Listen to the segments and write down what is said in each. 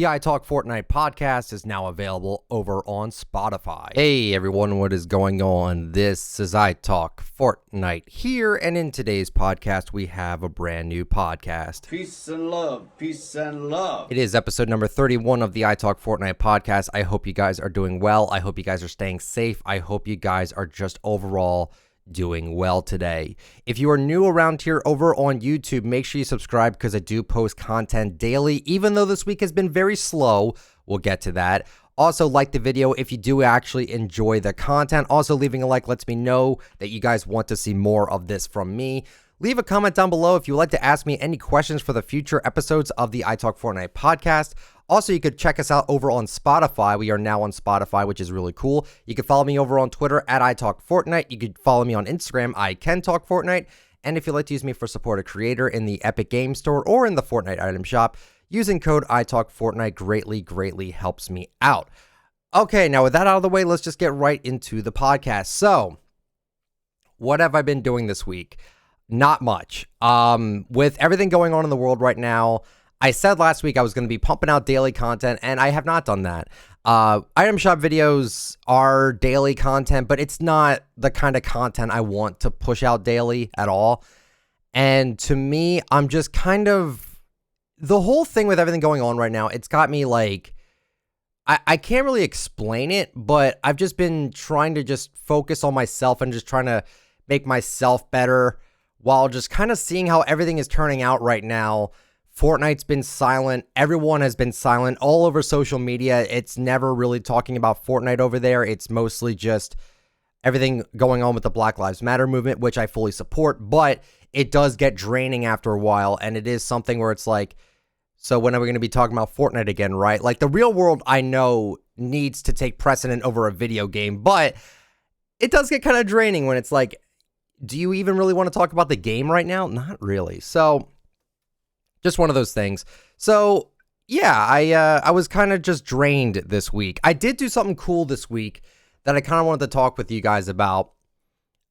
The ITalkFortnite podcast is now available over on Spotify. Hey everyone, what is going on? This is ITalkFortnite here, and in today's podcast, we have a brand new podcast. Peace and love, peace and love. It is episode number 31 of the ITalkFortnite podcast. I hope you guys are doing well. I hope you guys are staying safe. I hope you guys are just overall doing well today. If you are new around here over on YouTube, make sure you subscribe because I do post content daily, even though this week has been very slow. We'll get to that. Also, like the video if you do actually enjoy the content. Also, leaving a like lets me know that you guys want to see more of this from me. Leave a comment down below if you would like to ask me any questions for the future episodes of the ITalkFortnite podcast. Also, you could check us out over on Spotify. We are now on Spotify, which is really cool. You can follow me over on Twitter at ITalkFortnite. You could follow me on Instagram, ICanTalkFortnite. And if you'd like to use me for support a creator in the Epic Game Store or in the Fortnite item shop, using code ITalkFortnite greatly helps me out. Okay, now with that out of the way, let's just get right into the podcast. So, what have I been doing this week? Not much. With everything going on in the world right now, I said last week I was going to be pumping out daily content, and I have not done that. Item shop videos are daily content, but it's not the kind of content I want to push out daily at all. And to me, I'm just kind of, the whole thing with everything going on right now, it's got me like, I can't really explain it, but I've just been trying to just focus on myself and just trying to make myself better while just kind of seeing how everything is turning out right now. Fortnite's been silent. Everyone has been silent all over social media. It's never really talking about Fortnite over there. It's mostly just everything going on with the Black Lives Matter movement, which I fully support, but it does get draining after a while. And it is something where it's like, so when are we going to be talking about Fortnite again, right? Like the real world, I know, needs to take precedent over a video game, but it does get kind of draining when it's like, do you even really want to talk about the game right now? Not really. So just one of those things. So yeah, I was kind of just drained this week. I did do something cool this week that I kind of wanted to talk with you guys about.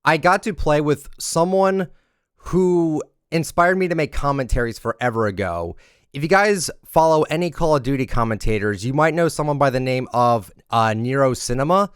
I got to play with someone who inspired me to make commentaries forever ago. If you guys follow any Call of Duty commentators, you might know someone by the name of Nero Cinema.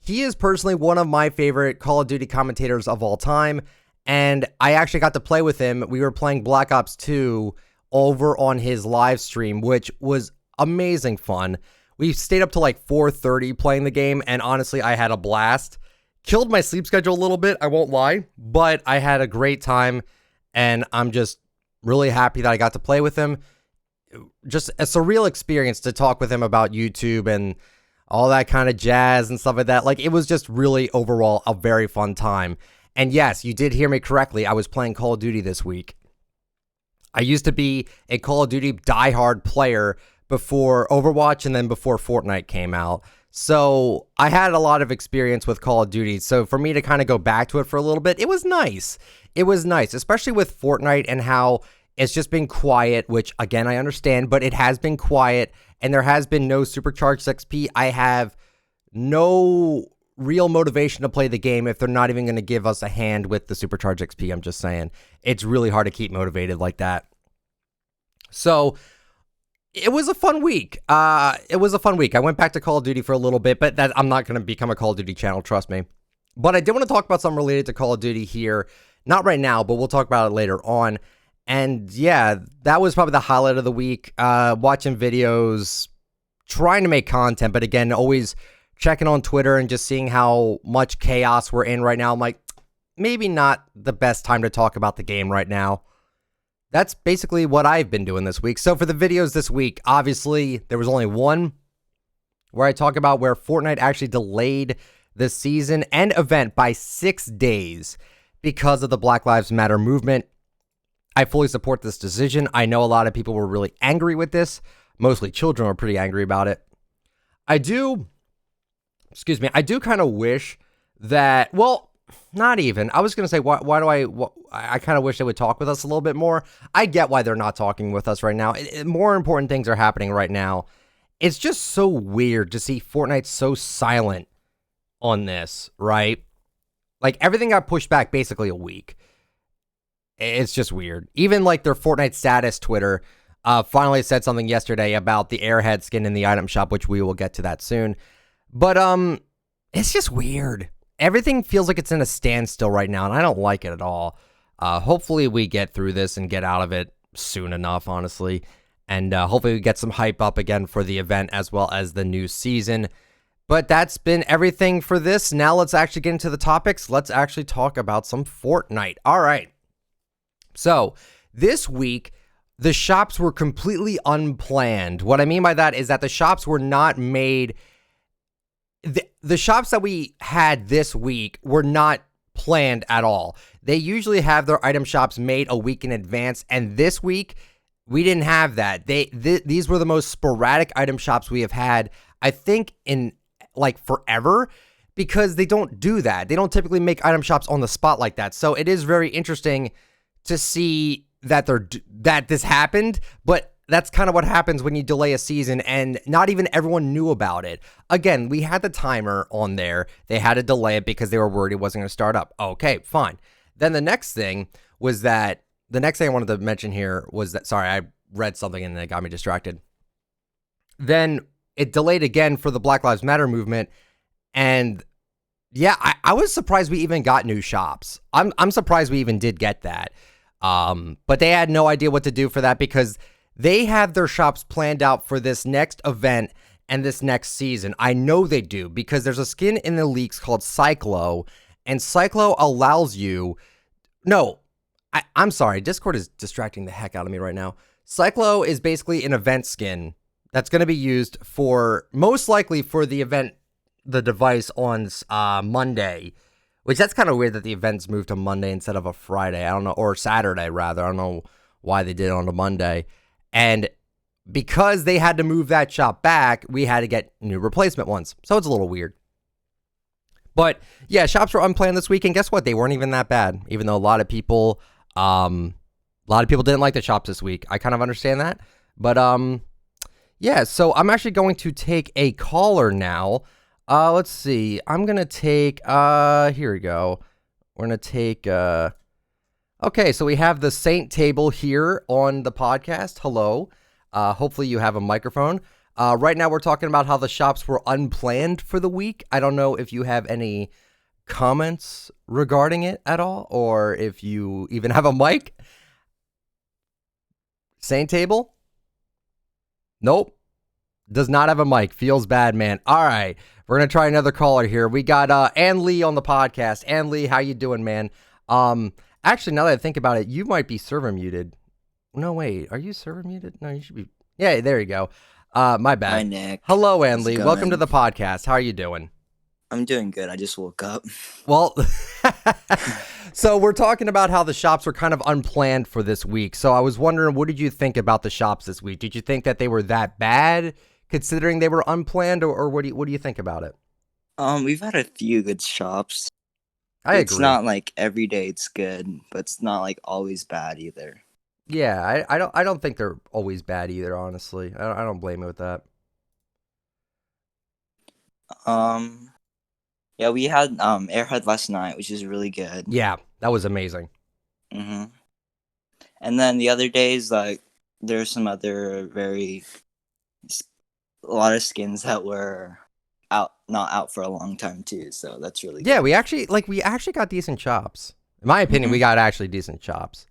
He is personally one of my favorite Call of Duty commentators of all time. And I actually got to play with him. We were playing Black Ops 2 over on his live stream, which was amazing fun. We stayed up to like 4:30 playing the game, and honestly, I had a blast. Killed my sleep schedule a little bit, I won't lie, but I had a great time, and I'm just really happy that I got to play with him. Just a surreal experience to talk with him about YouTube and all that kind of jazz and stuff like that. Like, it was just really overall a very fun time. And yes, you did hear me correctly. I was playing Call of Duty this week. I used to be a Call of Duty diehard player before Overwatch and then before Fortnite came out. So I had a lot of experience with Call of Duty. So for me to kind of go back to it for a little bit, it was nice. It was nice, especially with Fortnite and how it's just been quiet, which again, I understand, but it has been quiet and there has been no supercharged XP. I have no real motivation to play the game if they're not even going to give us a hand with the supercharged XP. I'm just saying, it's really hard to keep motivated like that. So it was a fun week. I went back to Call of Duty for a little bit, but I'm not going to become a Call of Duty channel, trust me. But I did want to talk about something related to Call of Duty here. Not right now, but we'll talk about it later on. And yeah, that was probably the highlight of the week. Watching videos, trying to make content, but again, always checking on Twitter and just seeing how much chaos we're in right now. I'm like, maybe not the best time to talk about the game right now. That's basically what I've been doing this week. So for the videos this week, obviously, there was only one where I talk about where Fortnite actually delayed the season and event by 6 days because of the Black Lives Matter movement. I fully support this decision. I know a lot of people were really angry with this. Mostly children were pretty angry about it. I do kind of wish that, well, not even. I was going to say, I kind of wish they would talk with us a little bit more. I get why they're not talking with us right now. More important things are happening right now. It's just so weird to see Fortnite so silent on this, right? Like, everything got pushed back basically a week. It's just weird. Even like their Fortnite status Twitter, finally said something yesterday about the Airhead skin in the item shop, which we will get to that soon. But it's just weird. Everything feels like it's in a standstill right now, and I don't like it at all. Hopefully we get through this and get out of it soon enough, honestly. And hopefully we get some hype up again for the event as well as the new season. But that's been everything for this. Now let's actually get into the topics. Let's actually talk about some Fortnite. All right. So this week, the shops were completely unplanned. What I mean by that is that the shops were not made. The shops that we had this week were not planned at all. They usually have their item shops made a week in advance, and this week we didn't have that. These were the most sporadic item shops we have had, I think, in like forever, because they don't do that. They don't typically make item shops on the spot like that. So it is very interesting to see that this happened, but that's kind of what happens when you delay a season and not even everyone knew about it. Again, we had the timer on there. They had to delay it because they were worried it wasn't going to start up. Okay, fine. Then the next thing I wanted to mention here was that, sorry, I read something and it got me distracted. Then it delayed again for the Black Lives Matter movement. And yeah, I was surprised we even got new shops. I'm surprised we even did get that. But they had no idea what to do for that because they have their shops planned out for this next event and this next season. I know they do because there's a skin in the leaks called Cyclo, and Cyclo allows you... No, I'm sorry. Discord is distracting the heck out of me right now. Cyclo is basically an event skin that's going to be used for, most likely for the event, the device on Monday, which that's kind of weird that the event's moved to Monday instead of a Friday. I don't know, or Saturday rather. I don't know why they did it on a Monday. And because they had to move that shop back, we had to get new replacement ones. So it's a little weird. But yeah, shops were unplanned this week, and guess what? They weren't even that bad, even though a lot of people didn't like the shops this week. I kind of understand that. But yeah, so I'm actually going to take a caller now. Let's see. I'm going to take, here we go. We're going to take, okay, so we have the Saint table here on the podcast. Hello. Hopefully you have a microphone. Right now we're talking about how the shops were unplanned for the week. I don't know if you have any comments regarding it at all, or if you even have a mic. Saint table? Nope. Does not have a mic. Feels bad, man. All right. We're going to try another caller here. We got Ann Lee on the podcast. Ann Lee, how you doing, man? Actually, now that I think about it, you might be server muted. No, wait. Are you server muted? No, you should be. Yeah, there you go. My bad. Hi, Nick. Hello, Ann Lee. Welcome to the podcast. How are you doing? I'm doing good. I just woke up. Well, so we're talking about how the shops were kind of unplanned for this week. So I was wondering, what did you think about the shops this week? Did you think that they were that bad, considering they were unplanned, or what do you think about it? We've had a few good shops. I agree. It's not like every day it's good, but it's not like always bad either. Yeah, I don't think they're always bad either, honestly. I don't blame you with that. Yeah, we had Airhead last night, which is really good. Yeah, that was amazing. Mm-hmm. And then the other days, like, there's some other a lot of skins that were not out for a long time too, so that's really good. Yeah, we actually got decent chops. In my opinion, we got actually decent chops.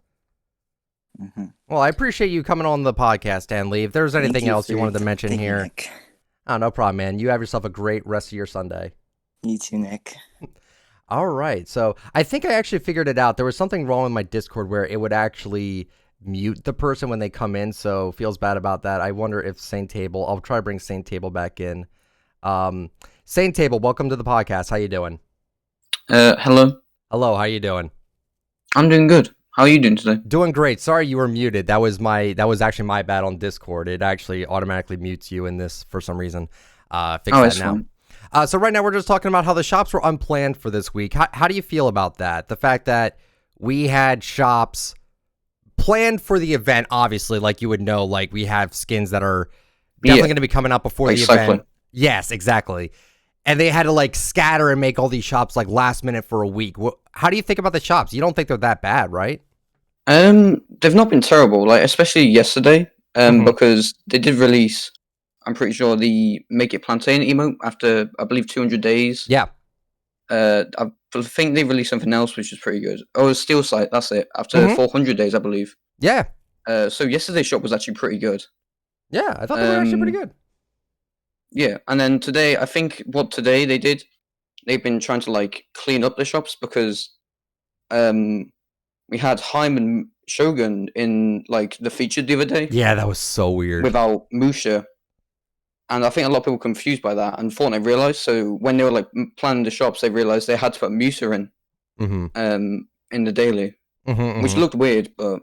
Mm-hmm. Well, I appreciate you coming on the podcast, Ann Lee. If there's anything else you wanted to mention here. Nick. Oh, no problem, man. You have yourself a great rest of your Sunday. You too, Nick. All right. So I think I actually figured it out. There was something wrong with my Discord where it would actually mute the person when they come in. So feels bad about that. I wonder if Saint Table, I'll try to bring Saint Table back in. Saint Table, welcome to the podcast. How you doing? Hello. Hello. How you doing? I'm doing good. How are you doing today? Doing great. Sorry you were muted. That was actually my bad on Discord. It actually automatically mutes you in this for some reason. Fix that now. Fine. So right now we're just talking about how the shops were unplanned for this week. How do you feel about that? The fact that we had shops planned for the event, obviously, like you would know, like we have skins that are definitely going to be coming out before like the cycling. event. Yes, exactly. And they had to like scatter and make all these shops like last minute for a week. How do you think about the shops? You don't think they're that bad, right? They've not been terrible. Like especially yesterday, because they did release, I'm pretty sure, the Make It Plantain emote after, I believe, 200 days. Yeah. I think they released something else which is pretty good. Oh, it's Steel Sight, that's it. After 400 days, I believe. Yeah. So yesterday's shop was actually pretty good. Yeah, I thought they were actually pretty good. Yeah, and then today, I think what today they did, they've been trying to like clean up the shops because we had Haim and Shogun in like the featured the other day Yeah, that was so weird. without Musha. And I think a lot of people were confused by that, and Fortnite realized. So when they were like planning the shops, they realized they had to put Musa in the daily, which looked weird, but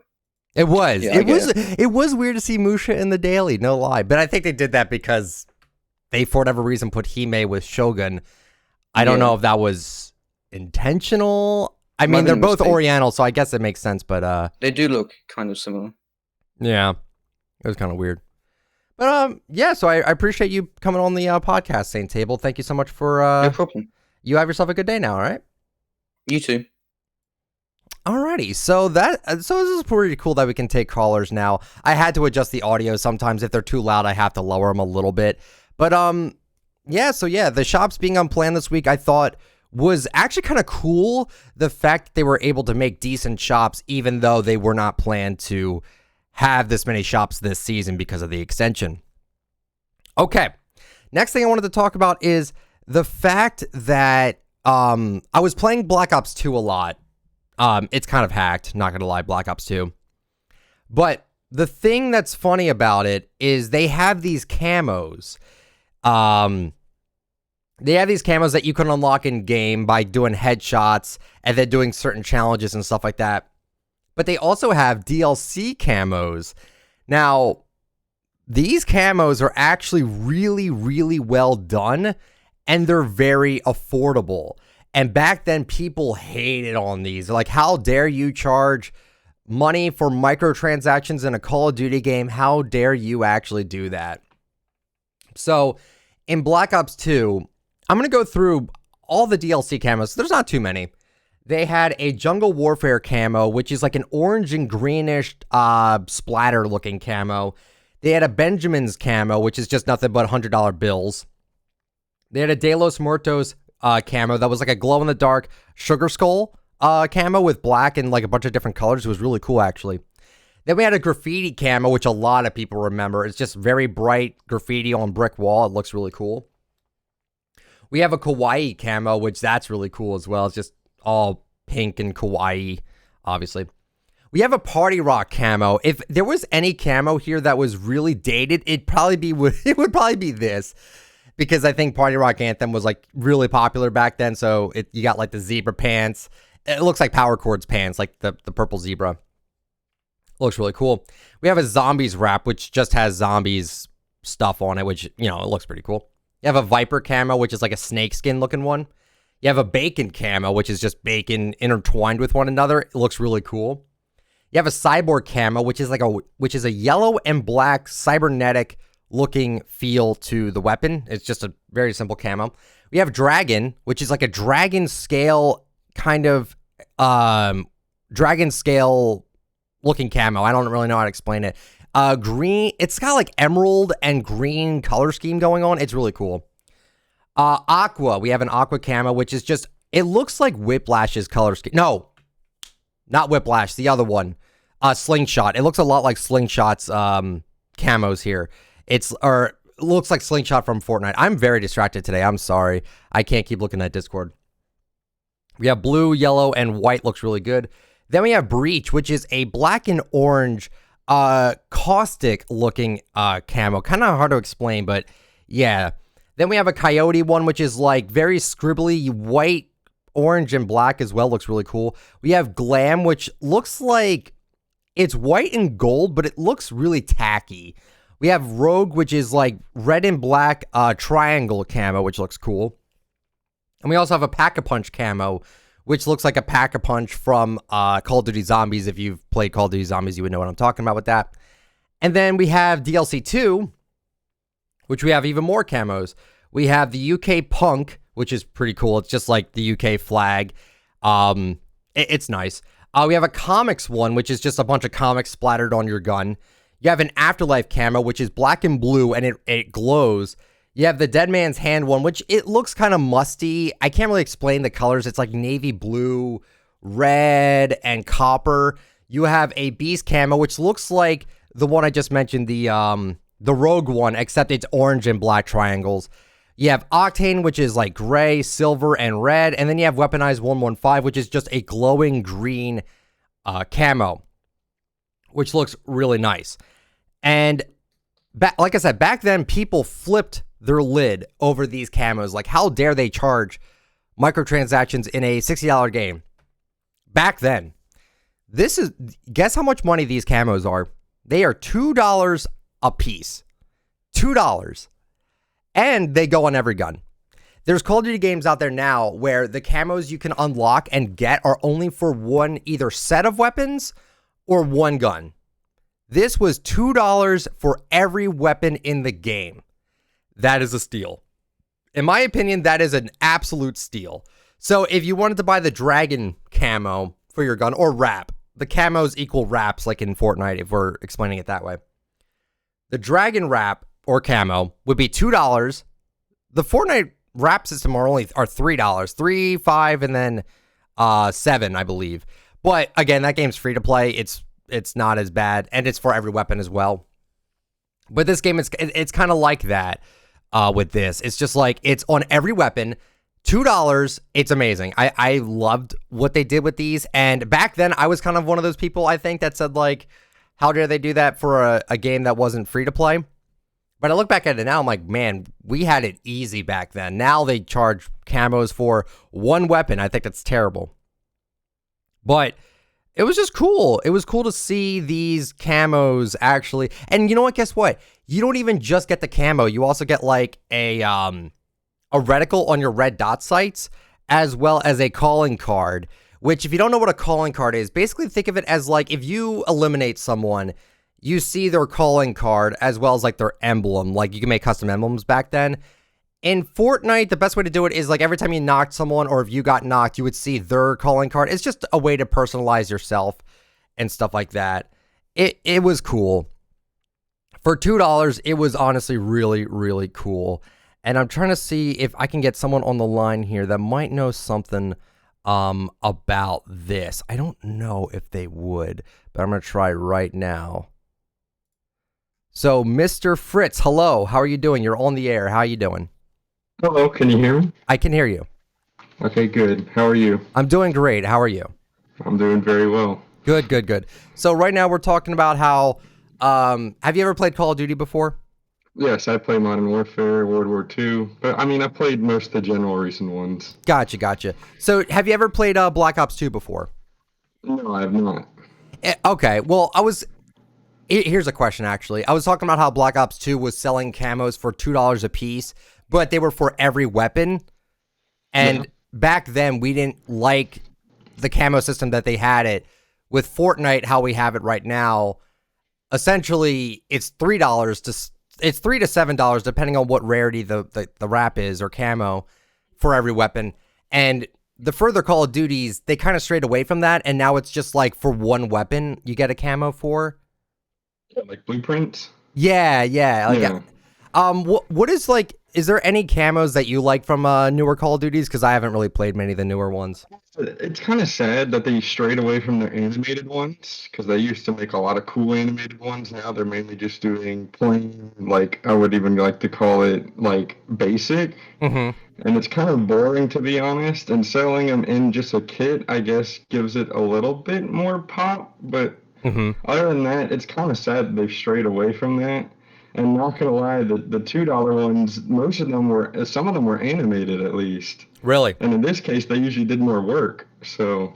it was. Yeah, It was weird to see Musha in the daily, no lie. But I think they did that because they, for whatever reason, put Hime with Shogun. I don't know if that was intentional. I mean, they're both Oriental, so I guess it makes sense. But they do look kind of similar. Yeah, it was kind of weird. But yeah, so I appreciate you coming on the podcast, Saint Table. Thank you so much for no problem. You have yourself a good day now, all right? You too. Alrighty, so this is pretty cool that we can take callers now. I had to adjust the audio sometimes. If they're too loud, I have to lower them a little bit. But yeah, so yeah, the shops being unplanned this week, I thought was actually kind of cool. The fact that they were able to make decent shops, even though they were not planned to have this many shops this season because of the extension. Okay, next thing I wanted to talk about is the fact that I was playing Black Ops 2 a lot. It's kind of hacked, not gonna lie, Black Ops 2. But the thing that's funny about it is they have these camos. They have these camos that you can unlock in game by doing headshots and then doing certain challenges and stuff like that. But they also have DLC camos. Now, these camos are actually really, really well done, and they're very affordable. And back then, people hated on these. They're like, how dare you charge money for microtransactions in a Call of Duty game? How dare you actually do that? So, in Black Ops 2, I'm going to go through all the DLC camos. There's not too many. They had a Jungle Warfare camo, which is like an orange and greenish splatter-looking camo. They had a Benjamin's camo, which is just nothing but $100 bills. They had a De Los Muertos camo that was like a glow-in-the-dark sugar skull camo with black and like a bunch of different colors. It was really cool, actually. Then we had a graffiti camo, which a lot of people remember. It's just very bright graffiti on brick wall. It looks really cool. We have a kawaii camo, which that's really cool as well. It's just all pink and kawaii, obviously. We have a party rock camo. If there was any camo here that was really dated, it would probably be this, because I think Party Rock Anthem was like really popular back then. So you got like the zebra pants. It looks like Power Chord's pants, like the purple zebra. Looks really cool. We have a zombies wrap, which just has zombies stuff on it, which, it looks pretty cool. You have a Viper camo, which is like a snakeskin looking one. You have a bacon camo, which is just bacon intertwined with one another. It looks really cool. You have a cyborg camo, which is a yellow and black cybernetic looking feel to the weapon. It's just a very simple camo. We have dragon, which is like a dragon scale kind of dragon scale looking camo. I don't really know how to explain it. Green, it's got like emerald and green color scheme going on. It's really cool. Aqua, we have an aqua camo, which is just, it looks like Whiplash's color scheme. No, not Whiplash, the other one. Slingshot. It looks a lot like Slingshot's camos here. It looks like Slingshot from Fortnite. I'm very distracted today. I'm sorry. I can't keep looking at Discord. We have blue, yellow, and white. Looks really good. Then we have Breach, which is a black and orange caustic looking camo. Kind of hard to explain, but yeah. Then we have a Coyote one, which is like very scribbly white, orange, and black as well. Looks really cool. We have Glam, which looks like it's white and gold, but it looks really tacky. We have Rogue, which is like red and black triangle camo, which looks cool. And we also have a Pack-a-Punch camo, which looks like a Pack-a-Punch from Call of Duty Zombies. If you've played Call of Duty Zombies, you would know what I'm talking about with that. And then we have DLC 2, which we have even more camos. We have the UK Punk, which is pretty cool. It's just like the UK flag. It's nice. We have a comics one, which is just a bunch of comics splattered on your gun. You have an Afterlife camo, which is black and blue, and it glows. You have the Dead Man's Hand one, which it looks kind of musty. I can't really explain the colors. It's like navy blue, red, and copper. You have a Beast camo, which looks like the one I just mentioned, the Rogue one, except it's orange and black triangles. You have Octane, which is like gray, silver, and red. And then you have Weaponized 115, which is just a glowing green camo, which looks really nice. And like I said, back then, people flipped their lid over these camos. Like, how dare they charge microtransactions in a $60 game? Back then. Guess how much money these camos are? They are $2 a piece. $2. And they go on every gun. There's Call of Duty games out there now where the camos you can unlock and get are only for one either set of weapons or one gun. This was $2 for every weapon in the game. That is a steal. In my opinion, that is an absolute steal. So if you wanted to buy the Dragon camo for your gun, or wrap, the camos equal wraps like in Fortnite if we're explaining it that way. The Dragon wrap or camo would be $2. The Fortnite wrap system are $3, $3, $5, and then $7, I believe. But again, that game's free to play. It's not as bad, and it's for every weapon as well. But this game, it's kind of like that with this. It's just like, it's on every weapon, $2. It's amazing. I loved what they did with these. And back then, I was kind of one of those people, I think, that said, like, how dare they do that for a game that wasn't free to play? But I look back at it now, I'm like, man, we had it easy back then. Now they charge camos for one weapon. I think that's terrible. But it was just cool. It was cool to see these camos actually. And you know what? Guess what? You don't even just get the camo. You also get like a reticle on your red dot sights, as well as a calling card, which if you don't know what a calling card is, basically think of it as like if you eliminate someone, you see their calling card as well as like their emblem. Like you can make custom emblems back then. In Fortnite, the best way to do it is like every time you knocked someone or if you got knocked, you would see their calling card. It's just a way to personalize yourself and stuff like that. It was cool. For $2, it was honestly really, really cool. And I'm trying to see if I can get someone on the line here that might know something about this. I don't know if they would, but I'm going to try right now. So, Mr. Fritz, hello. How are you doing? You're on the air. How are you doing? Hello, can you hear me? I can hear you. Okay, good. How are you? I'm doing great. How are you? I'm doing very well. Good, good, good. So right now we're talking about how, have you ever played Call of Duty before? Yes, I play Modern Warfare, World War II, but I mean, I played most of the general recent ones. Gotcha. So have you ever played Black Ops 2 before? No, I have not. Okay, well, here's a question, actually. I was talking about how Black Ops 2 was selling camos for $2 a piece, but they were for every weapon. And back then, we didn't like the camo system that they had it. With Fortnite, how we have it right now, essentially, it's $3 it's $3 to $7, depending on what rarity the wrap is or camo for every weapon. And the further Call of Duties, they kind of strayed away from that, and now it's just like for one weapon, you get a camo for. Yeah, like blueprints? Yeah. What is like? Is there any camos that you like from newer Call of Duties? Because I haven't really played many of the newer ones. It's kind of sad that they strayed away from their animated ones, because they used to make a lot of cool animated ones. Now they're mainly just doing plain, like, I would even like to call it, like, basic. Mm-hmm. And it's kind of boring, to be honest. And selling them in just a kit, I guess, gives it a little bit more pop. But other than that, it's kind of sad they've strayed away from that. And not gonna lie, the $2 ones, some of them were animated at least. Really? And in this case, they usually did more work. So,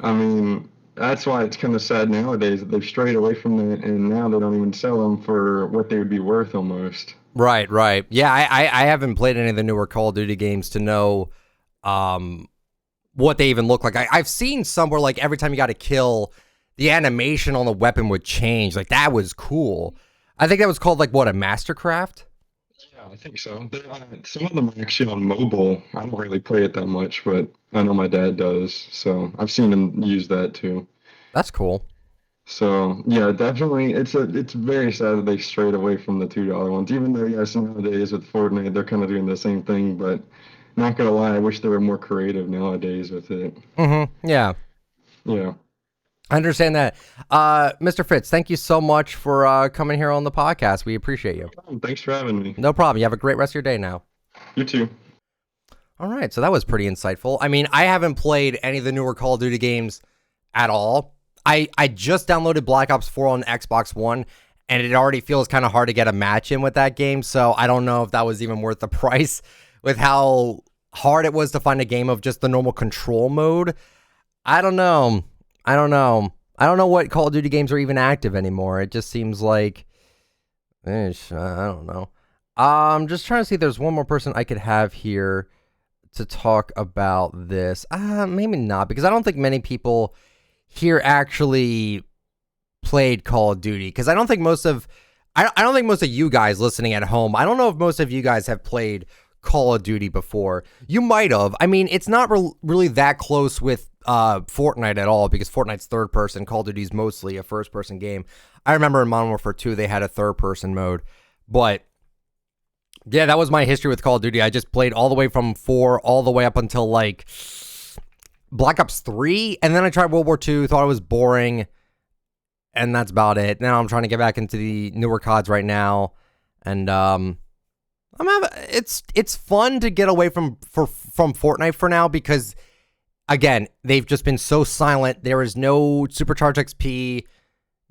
I mean, that's why it's kind of sad nowadays that they've strayed away from that, and now they don't even sell them for what they would be worth almost. Right. Yeah, I haven't played any of the newer Call of Duty games to know what they even look like. I've seen somewhere like every time you got a kill, the animation on the weapon would change. Like, that was cool. I think that was called, like, what, a Mastercraft? Yeah, I think so. Some of them are actually on mobile. I don't really play it that much, but I know my dad does, so I've seen him use that too. That's cool. So yeah, definitely, it's very sad that they strayed away from the $2 ones. Even though yes, nowadays with Fortnite, they're kind of doing the same thing. But not gonna lie, I wish they were more creative nowadays with it. Yeah. Yeah. I understand that. Mr. Fitz, thank you so much for coming here on the podcast. We appreciate you. Thanks for having me. No problem. You have a great rest of your day now. You too. All right, so that was pretty insightful. I mean, I haven't played any of the newer Call of Duty games at all. I just downloaded Black Ops 4 on Xbox One, and it already feels kind of hard to get a match in with that game, so I don't know if that was even worth the price with how hard it was to find a game of just the normal control mode. I don't know. I don't know what Call of Duty games are even active anymore. It just seems like, I don't know. I'm just trying to see if there's one more person I could have here to talk about this. Maybe not, because I don't think many people here actually played Call of Duty, because I don't think most of you guys listening at home, I don't know if most of you guys have played Call of Duty before. You might have. I mean, it's not really that close with Fortnite at all, because Fortnite's third person. Call of Duty's mostly a first person game. I remember in Modern Warfare 2 they had a third person mode, but yeah, that was my history with Call of Duty. I just played all the way from 4 all the way up until like Black Ops 3, and then I tried World War 2, thought it was boring, and that's about it. Now I'm trying to get back into the newer CODs right now, and it's fun to get away from Fortnite for now, because again, they've just been so silent. There is no supercharged XP.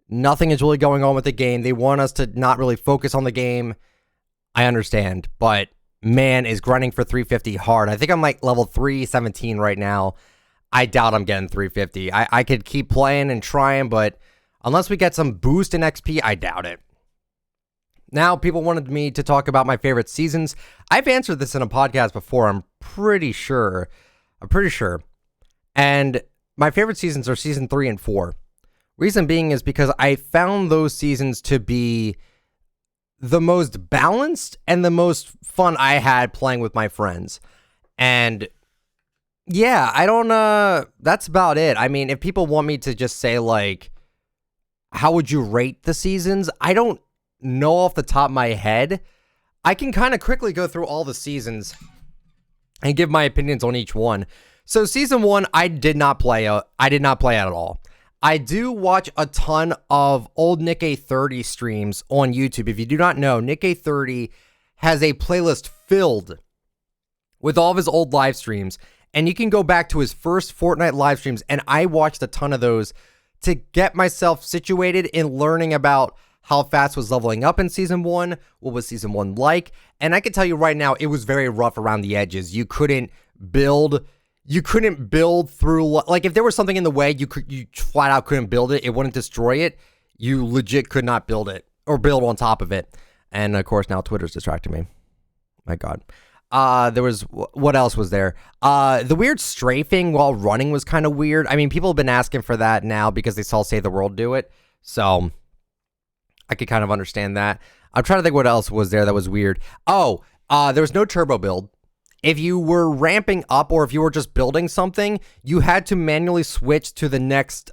Nothing is really going on with the game. They want us to not really focus on the game. I understand, but man, is grinding for 350 hard. I think I'm like level 317 right now. I doubt I'm getting 350. I could keep playing and trying, but unless we get some boost in XP, I doubt it. Now, people wanted me to talk about my favorite seasons. I've answered this in a podcast before, I'm pretty sure. And my favorite seasons are season 3 and 4. Reason being is because I found those seasons to be the most balanced and the most fun I had playing with my friends. And yeah, that's about it. I mean, if people want me to just say like, how would you rate the seasons? I don't know off the top of my head. I can kind of quickly go through all the seasons and give my opinions on each one. So season 1, I did not play at all. I do watch a ton of old Nick A30 streams on YouTube. If you do not know, Nick A30 has a playlist filled with all of his old live streams, and you can go back to his first Fortnite live streams, and I watched a ton of those to get myself situated in learning about how fast was leveling up in season 1, what was season 1 like, and I can tell you right now, it was very rough around the edges. You couldn't build through, like if there was something in the way, you flat out couldn't build it. It wouldn't destroy it. You legit could not build it or build on top of it. And of course, now Twitter's distracting me. My God. What else was there? The weird strafing while running was kind of weird. I mean, people have been asking for that now because they saw Save the World do it. So I could kind of understand that. I'm trying to think what else was there that was weird. Oh, there was no turbo build. If you were ramping up or if you were just building something, you had to manually switch to the next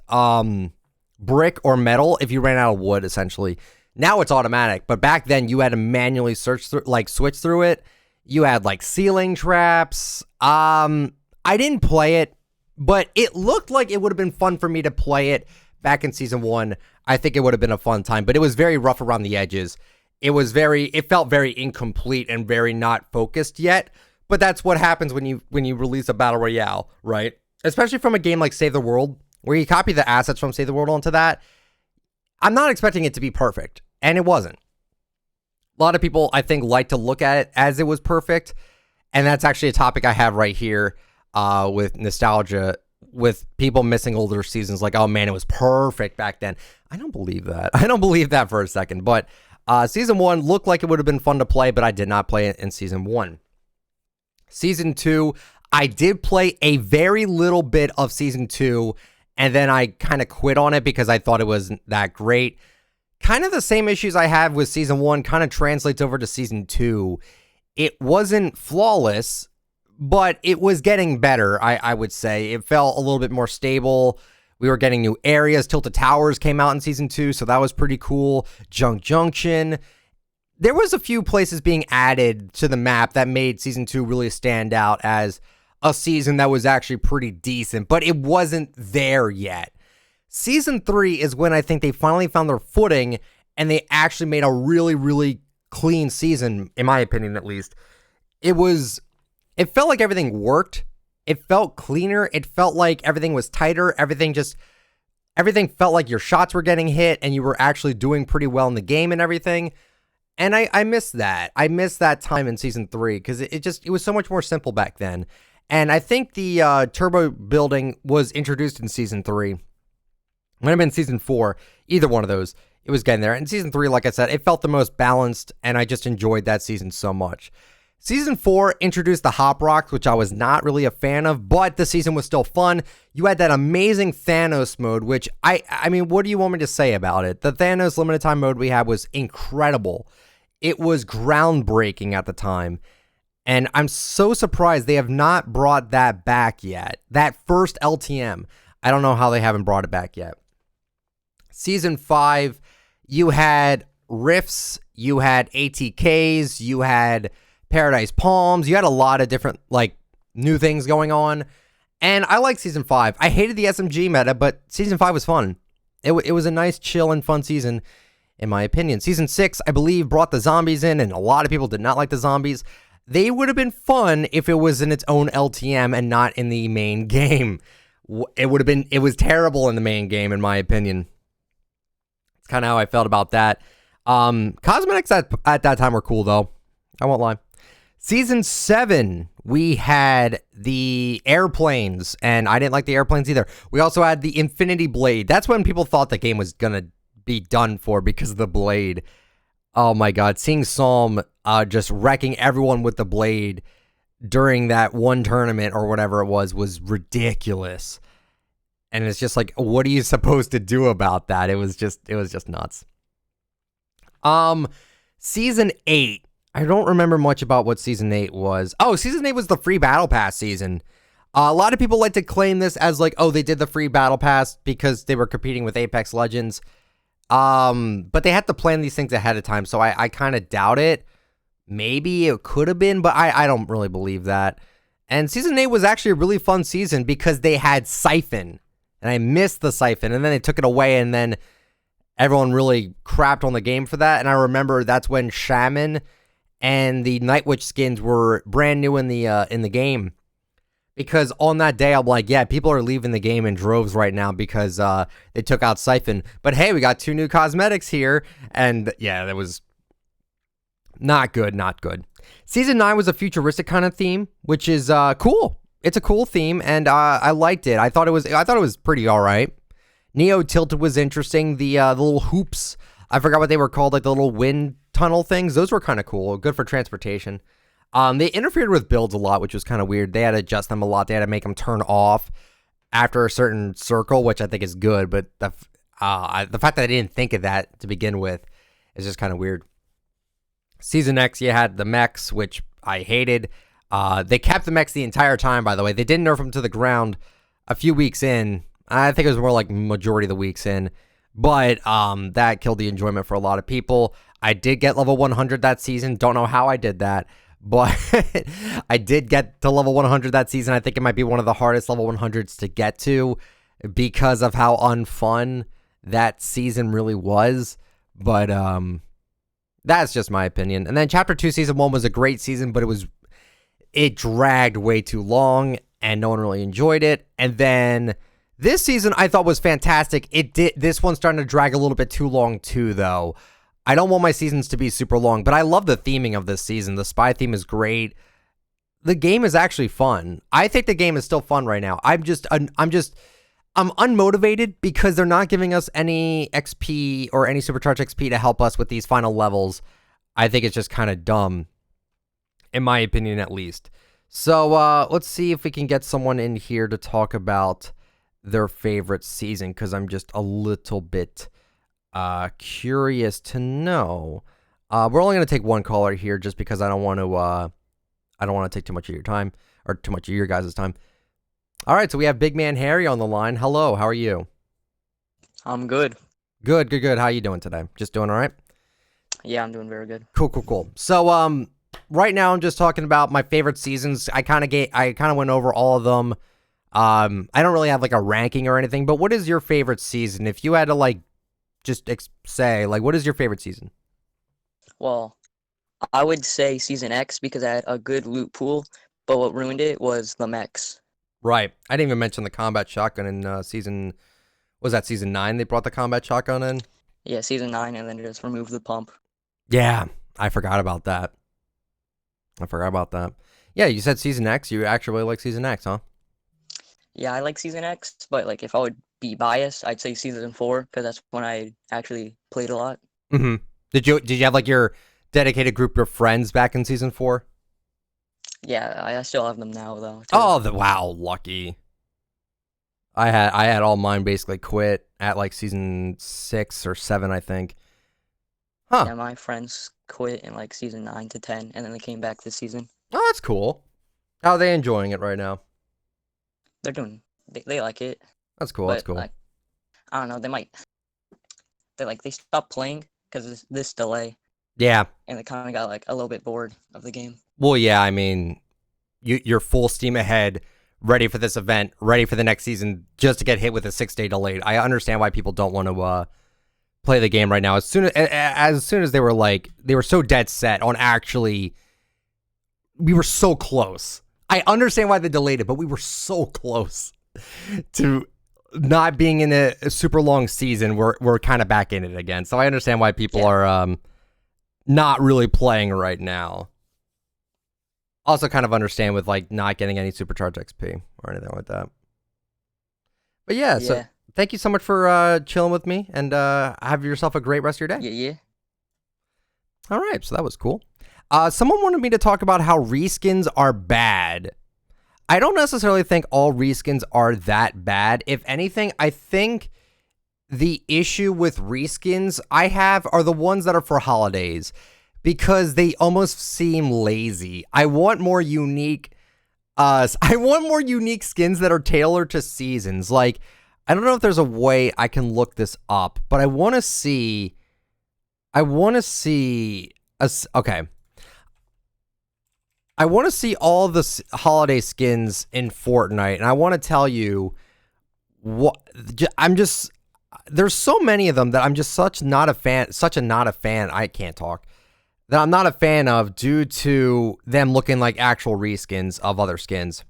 brick or metal if you ran out of wood, essentially. Now it's automatic, but back then you had to manually switch through it. You had like ceiling traps. I didn't play it, but it looked like it would have been fun for me to play it back in season 1. I think it would have been a fun time, but it was very rough around the edges. It felt very incomplete and very not focused yet. But that's what happens when you release a battle royale, right? Especially from a game like Save the World, where you copy the assets from Save the World onto that. I'm not expecting it to be perfect, and it wasn't. A lot of people, I think, like to look at it as it was perfect, and that's actually a topic I have right here with nostalgia, with people missing older seasons, like, oh man, it was perfect back then. I don't believe that. I don't believe that for a second, but season 1 looked like it would have been fun to play, but I did not play it in season 1. Season 2, I did play a very little bit of season 2, and then I kind of quit on it because I thought it wasn't that great. Kind of the same issues I have with season 1 kind of translates over to season 2. It wasn't flawless, but it was getting better, I would say. It felt a little bit more stable. We were getting new areas. Tilted Towers came out in Season 2, so that was pretty cool. Junk Junction. There was a few places being added to the map that made Season 2 really stand out as a season that was actually pretty decent, but it wasn't there yet. Season 3 is when I think they finally found their footing, and they actually made a really, really clean season, in my opinion at least. It felt like everything worked. It felt cleaner. It felt like everything was tighter. Everything felt like your shots were getting hit and you were actually doing pretty well in the game and everything. And I miss that. I miss that time in Season 3 because it was so much more simple back then. And I think the turbo building was introduced in Season 3. Might have been Season 4. Either one of those. It was getting there. And Season 3, like I said, it felt the most balanced, and I just enjoyed that season so much. Season 4 introduced the Hop Rocks, which I was not really a fan of, but the season was still fun. You had that amazing Thanos mode, which I mean, what do you want me to say about it? The Thanos limited time mode we had was incredible. It was groundbreaking at the time. And I'm so surprised they have not brought that back yet. That first LTM. I don't know how they haven't brought it back yet. Season 5, you had Rifts, you had ATKs, you had Paradise Palms, you had a lot of different, like, new things going on. And I like Season 5. I hated the SMG meta, but Season 5 was fun. It was a nice, chill, and fun season, in my opinion. Season 6, I believe, brought the zombies in, and a lot of people did not like the zombies. They would have been fun if it was in its own LTM and not in the main game. It was terrible in the main game, in my opinion. It's kind of how I felt about that. Cosmetics at that time were cool, though. I won't lie. Season 7, we had the airplanes, and I didn't like the airplanes either. We also had the Infinity Blade. That's when people thought the game was going to be done for because of the blade. Oh my god, seeing Psalm just wrecking everyone with the blade during that one tournament or whatever it was ridiculous. And it's just like, what are you supposed to do about that? It was just nuts. Season 8. I don't remember much about what Season 8 was. Oh, Season 8 was the free Battle Pass season. A lot of people like to claim this as like, oh, they did the free Battle Pass because they were competing with Apex Legends. But they had to plan these things ahead of time, so I kind of doubt it. Maybe it could have been, but I don't really believe that. And Season 8 was actually a really fun season because they had Siphon, and I missed the Siphon, and then they took it away, and then everyone really crapped on the game for that. And I remember that's when Shaman and the Night Witch skins were brand new in the game. Because on that day, I'm like, yeah, people are leaving the game in droves right now because they took out Siphon. But hey, we got 2 new cosmetics here. And yeah, that was not good, not good. Season 9 was a futuristic kind of theme, which is cool. It's a cool theme, and I liked it. I thought it was pretty all right. Neo Tilted was interesting. The little hoops, I forgot what they were called, like the little wind tunnel things. Those were kind of cool, good for transportation. They interfered with builds a lot, which was kind of weird. They had to adjust them a lot. They had to make them turn off after a certain circle, which I think is good. But the fact that I didn't think of that to begin with is just kind of weird. Season X, you had the mechs, which I hated. They kept the mechs the entire time, by the way. They didn't nerf them to the ground a few weeks in. I think it was more like majority of the weeks in. But that killed the enjoyment for a lot of people. I did get level 100 that season. Don't know how I did that. But I did get to level 100 that season. I think it might be one of the hardest level 100s to get to because of how unfun that season really was. But that's just my opinion. And then Chapter 2 Season 1 was a great season, but it dragged way too long and no one really enjoyed it. And then this season I thought was fantastic. This one's starting to drag a little bit too long too, though. I don't want my seasons to be super long, but I love the theming of this season. The spy theme is great. The game is actually fun. I think the game is still fun right now. I'm unmotivated because they're not giving us any XP or any supercharged XP to help us with these final levels. I think it's just kind of dumb, in my opinion, at least. So let's see if we can get someone in here to talk about their favorite season, because I'm just a little bit curious to know. We're only going to take one caller here just because I don't want to take too much of your time or too much of your guys' time. All right, so we have Big Man Harry on the line. Hello, how are you? I'm good. Good. How you doing today? Just doing all right? Yeah, I'm doing very good. Cool. So, right now I'm just talking about my favorite seasons. I kind of went over all of them. I don't really have like a ranking or anything, but what is your favorite season? If you had to like just say like, what is your favorite season? Well, I would say Season X because I had a good loot pool, but what ruined it was the mechs. Right. I didn't even mention the combat shotgun in season. Was that season 9? They brought the combat shotgun in. Yeah, Season 9, and then just remove the pump. Yeah, I forgot about that. Yeah, you said Season X. You actually really like Season X, huh? Yeah, I like Season X, but like if I would be biased, I'd say Season 4 because that's when I actually played a lot. Mm-hmm. Did you have like your dedicated group of friends back in Season 4? Yeah, I still have them now though. Too. Oh, wow, lucky. I had all mine basically quit at like Season 6 or 7, I think. Huh. Yeah, my friends quit in like Season 9 to 10, and then they came back this season. Oh, that's cool. How are they enjoying it right now? They like it. That's cool. But, That's cool. Like, I don't know, they stopped playing because of this delay, Yeah. and they kind of got like a little bit bored of the game. Well, yeah, I mean, you're full steam ahead, ready for this event, ready for the next season, just to get hit with a 6-day delay. I understand why people don't want to play the game right now. As soon as they were so dead set on actually, we were so close. I understand why they delayed it, but we were so close to not being in a super long season. We're kind of back in it again. So I understand why people are not really playing right now. Also kind of understand with like not getting any supercharged XP or anything like that. But yeah, so thank you so much for chilling with me, and have yourself a great rest of your day. Yeah. All right, so that was cool. Someone wanted me to talk about how reskins are bad. I don't necessarily think all reskins are that bad. If anything, I think the issue with reskins I have are the ones that are for holidays, because they almost seem lazy. I want more unique skins that are tailored to seasons. Like, I don't know if there's a way I can look this up, but I want to see I want to see all the holiday skins in Fortnite, and I want to tell you what there's so many of them that I'm just such a not a fan. I can't talk. That I'm not a fan of due to them looking like actual reskins of other skins.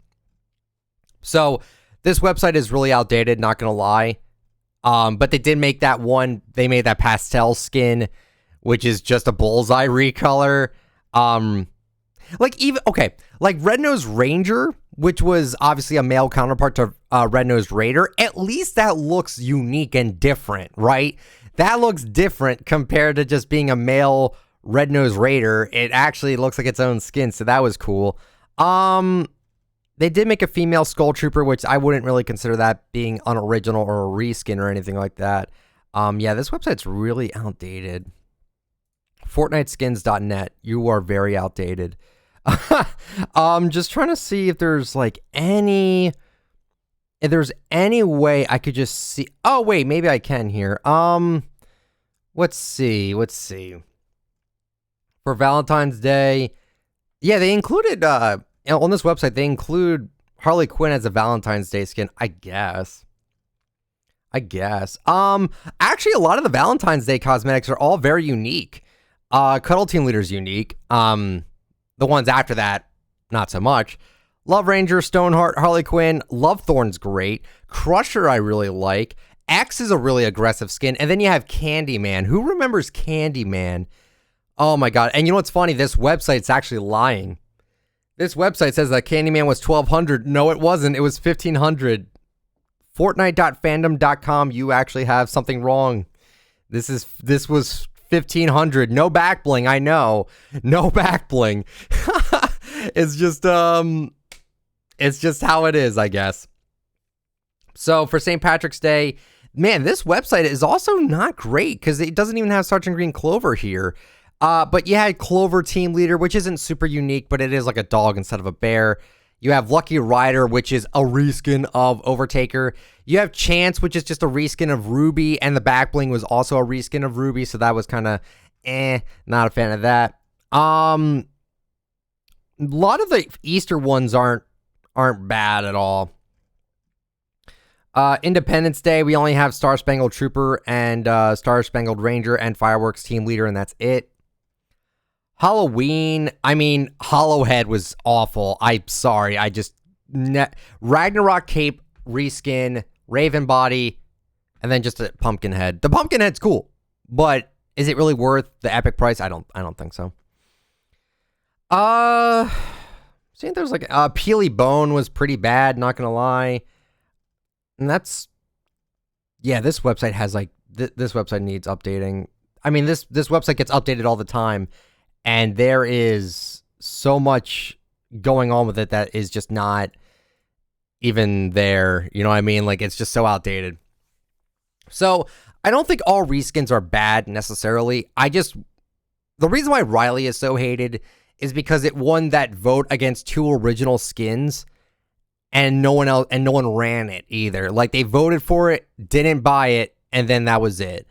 So this website is really outdated, not gonna lie. But they did make that one. They made that pastel skin, which is just a bullseye recolor. Like Red-Nosed Ranger, which was obviously a male counterpart to Red-Nosed Raider. At least that looks unique and different, right? That looks different compared to just being a male Red-Nosed Raider. It actually looks like its own skin, so that was cool. They did make a female Skull Trooper, which I wouldn't really consider that being unoriginal or a reskin or anything like that. Yeah, this website's really outdated. FortniteSkins.net, you are very outdated. Just trying to see if there's like any way I could just see. Oh wait, maybe I can here. Let's see. For Valentine's Day, yeah, they included on this website, they include Harley Quinn as a Valentine's Day skin, I guess. Actually, a lot of the Valentine's Day cosmetics are all very unique. Cuddle Team Leader's unique. The ones after that, not so much. Love Ranger, Stoneheart, Harley Quinn, Love Thorn's great. Crusher, I really like. X is a really aggressive skin. And then you have Candyman. Who remembers Candyman? Oh my god. And you know what's funny? This website's actually lying. This website says that Candyman was 1,200. No, it wasn't. It was 1,500. Fortnite.fandom.com. You actually have something wrong. This was 1,500. No back bling. I know. No back bling. It's just how it is, I guess. So for St. Patrick's Day, man, this website is also not great because it doesn't even have Sergeant Green Clover here. But you had Clover Team Leader, which isn't super unique, but it is like a dog instead of a bear. You have Lucky Rider, which is a reskin of Overtaker. You have Chance, which is just a reskin of Ruby, and the back bling was also a reskin of Ruby, so that was kind of not a fan of that. A lot of the Easter ones aren't bad at all. Independence Day, we only have Star Spangled Trooper and Star Spangled Ranger and Fireworks Team Leader, and that's it. Halloween, I mean, Hollowhead was awful. I'm sorry. Ragnarok Cape, reskin, Raven Body, and then just a Pumpkinhead. The Pumpkinhead's cool, but is it really worth the epic price? I don't think so. Seeing there's like Peely Bone was pretty bad, not gonna lie. And that's, yeah, this website has like, this website needs updating. I mean, this website gets updated all the time, and there is so much going on with it that is just not even there. You know what I mean? Like, it's just so outdated. So I don't think all reskins are bad necessarily. The reason why Riley is so hated is because it won that vote against 2 original skins, and no one ran it either. Like, they voted for it, didn't buy it, and then that was it.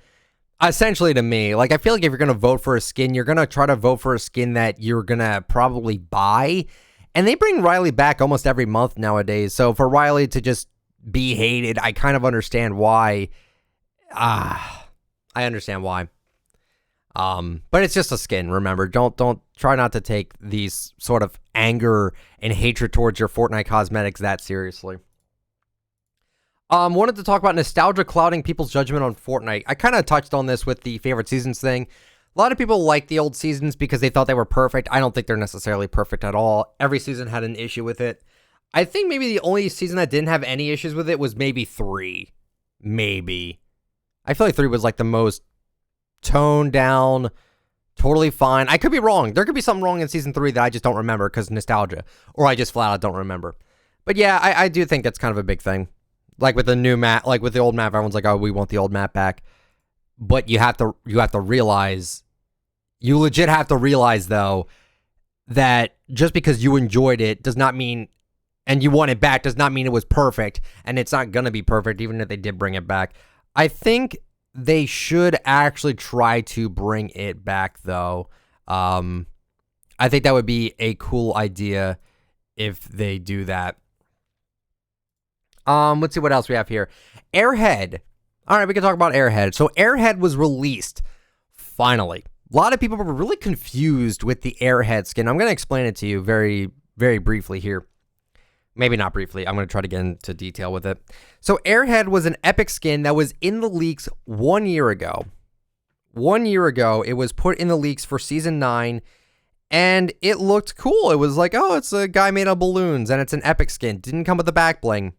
Essentially, to me, like, I feel like if you're going to vote for a skin, you're going to try to vote for a skin that you're going to probably buy. And they bring Riley back almost every month nowadays. So for Riley to just be hated, I kind of understand why. I understand why. But it's just a skin, remember. Don't try not to take these sort of anger and hatred towards your Fortnite cosmetics that seriously. Wanted to talk about nostalgia clouding people's judgment on Fortnite. I kind of touched on this with the favorite seasons thing. A lot of people like the old seasons because they thought they were perfect. I don't think they're necessarily perfect at all. Every season had an issue with it. I think maybe the only season that didn't have any issues with it was maybe 3. Maybe. I feel like 3 was like the most toned down, totally fine. I could be wrong. There could be something wrong in season 3 that I just don't remember because nostalgia, or I just flat out don't remember. But yeah, I do think that's kind of a big thing. Like with the new map, like with the old map, everyone's like, "Oh, we want the old map back." But you have to realize, you legit have to realize though, that just because you enjoyed it does not mean, and you want it back does not mean it was perfect, and it's not gonna be perfect even if they did bring it back. I think they should actually try to bring it back though. I think that would be a cool idea if they do that. Let's see what else we have here. Airhead. All right, we can talk about Airhead. So Airhead was released finally. A lot of people were really confused with the Airhead skin. I'm going to explain it to you very, very briefly here. Maybe not briefly. I'm going to try to get into detail with it. So Airhead was an epic skin that was in the leaks 1 year ago. 1 year ago, it was put in the leaks for Season 9, and it looked cool. It was like, oh, it's a guy made of balloons, and it's an epic skin. Didn't come with the back bling.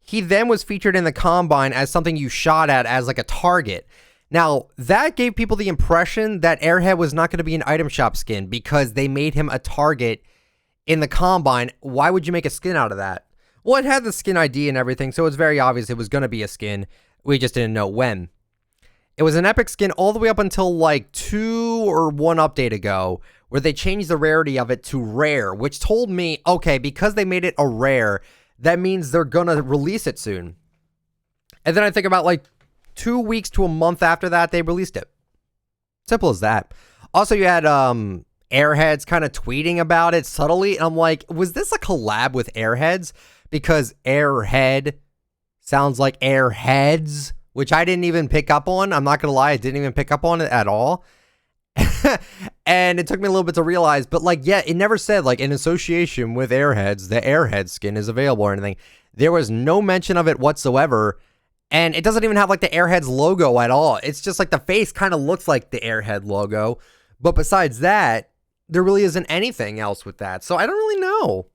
He then was featured in the Combine as something you shot at as like a target. Now, that gave people the impression that Airhead was not going to be an item shop skin because they made him a target in the Combine. Why would you make a skin out of that? Well, it had the skin ID and everything, so it's very obvious it was going to be a skin. We just didn't know when. It was an epic skin all the way up until like 2 or 1 update ago, where they changed the rarity of it to rare, which told me, okay, because they made it a rare, that means they're going to release it soon. And then I think about like 2 weeks to a month after that, they released it. Simple as that. Also, you had Airheads kind of tweeting about it subtly. And I'm like, was this a collab with Airheads? Because Airhead sounds like Airheads, which I didn't even pick up on. I'm not going to lie, I didn't even pick up on it at all. And it took me a little bit to realize, but like, yeah, it never said like in association with Airheads, the Airhead skin is available or anything. There was no mention of it whatsoever. And it doesn't even have like the Airheads logo at all. It's just like the face kind of looks like the Airhead logo. But besides that, there really isn't anything else with that. So I don't really know.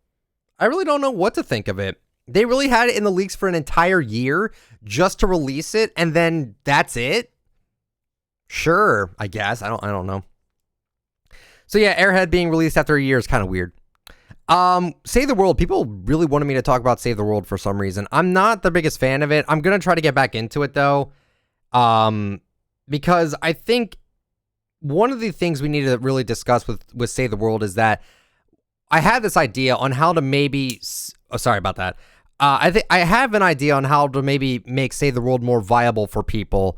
I really don't know what to think of it. They really had it in the leaks for an entire year just to release it. And then that's it. Sure, I guess. I don't know. So yeah, Airhead being released after a year is kind of weird. Save the World. People really wanted me to talk about Save the World for some reason. I'm not the biggest fan of it. I'm going to try to get back into it though. Because I think one of the things we need to really discuss with Save the World is that I had this idea on how to maybe. Oh, sorry about that. I think I have an idea on how to maybe make Save the World more viable for people.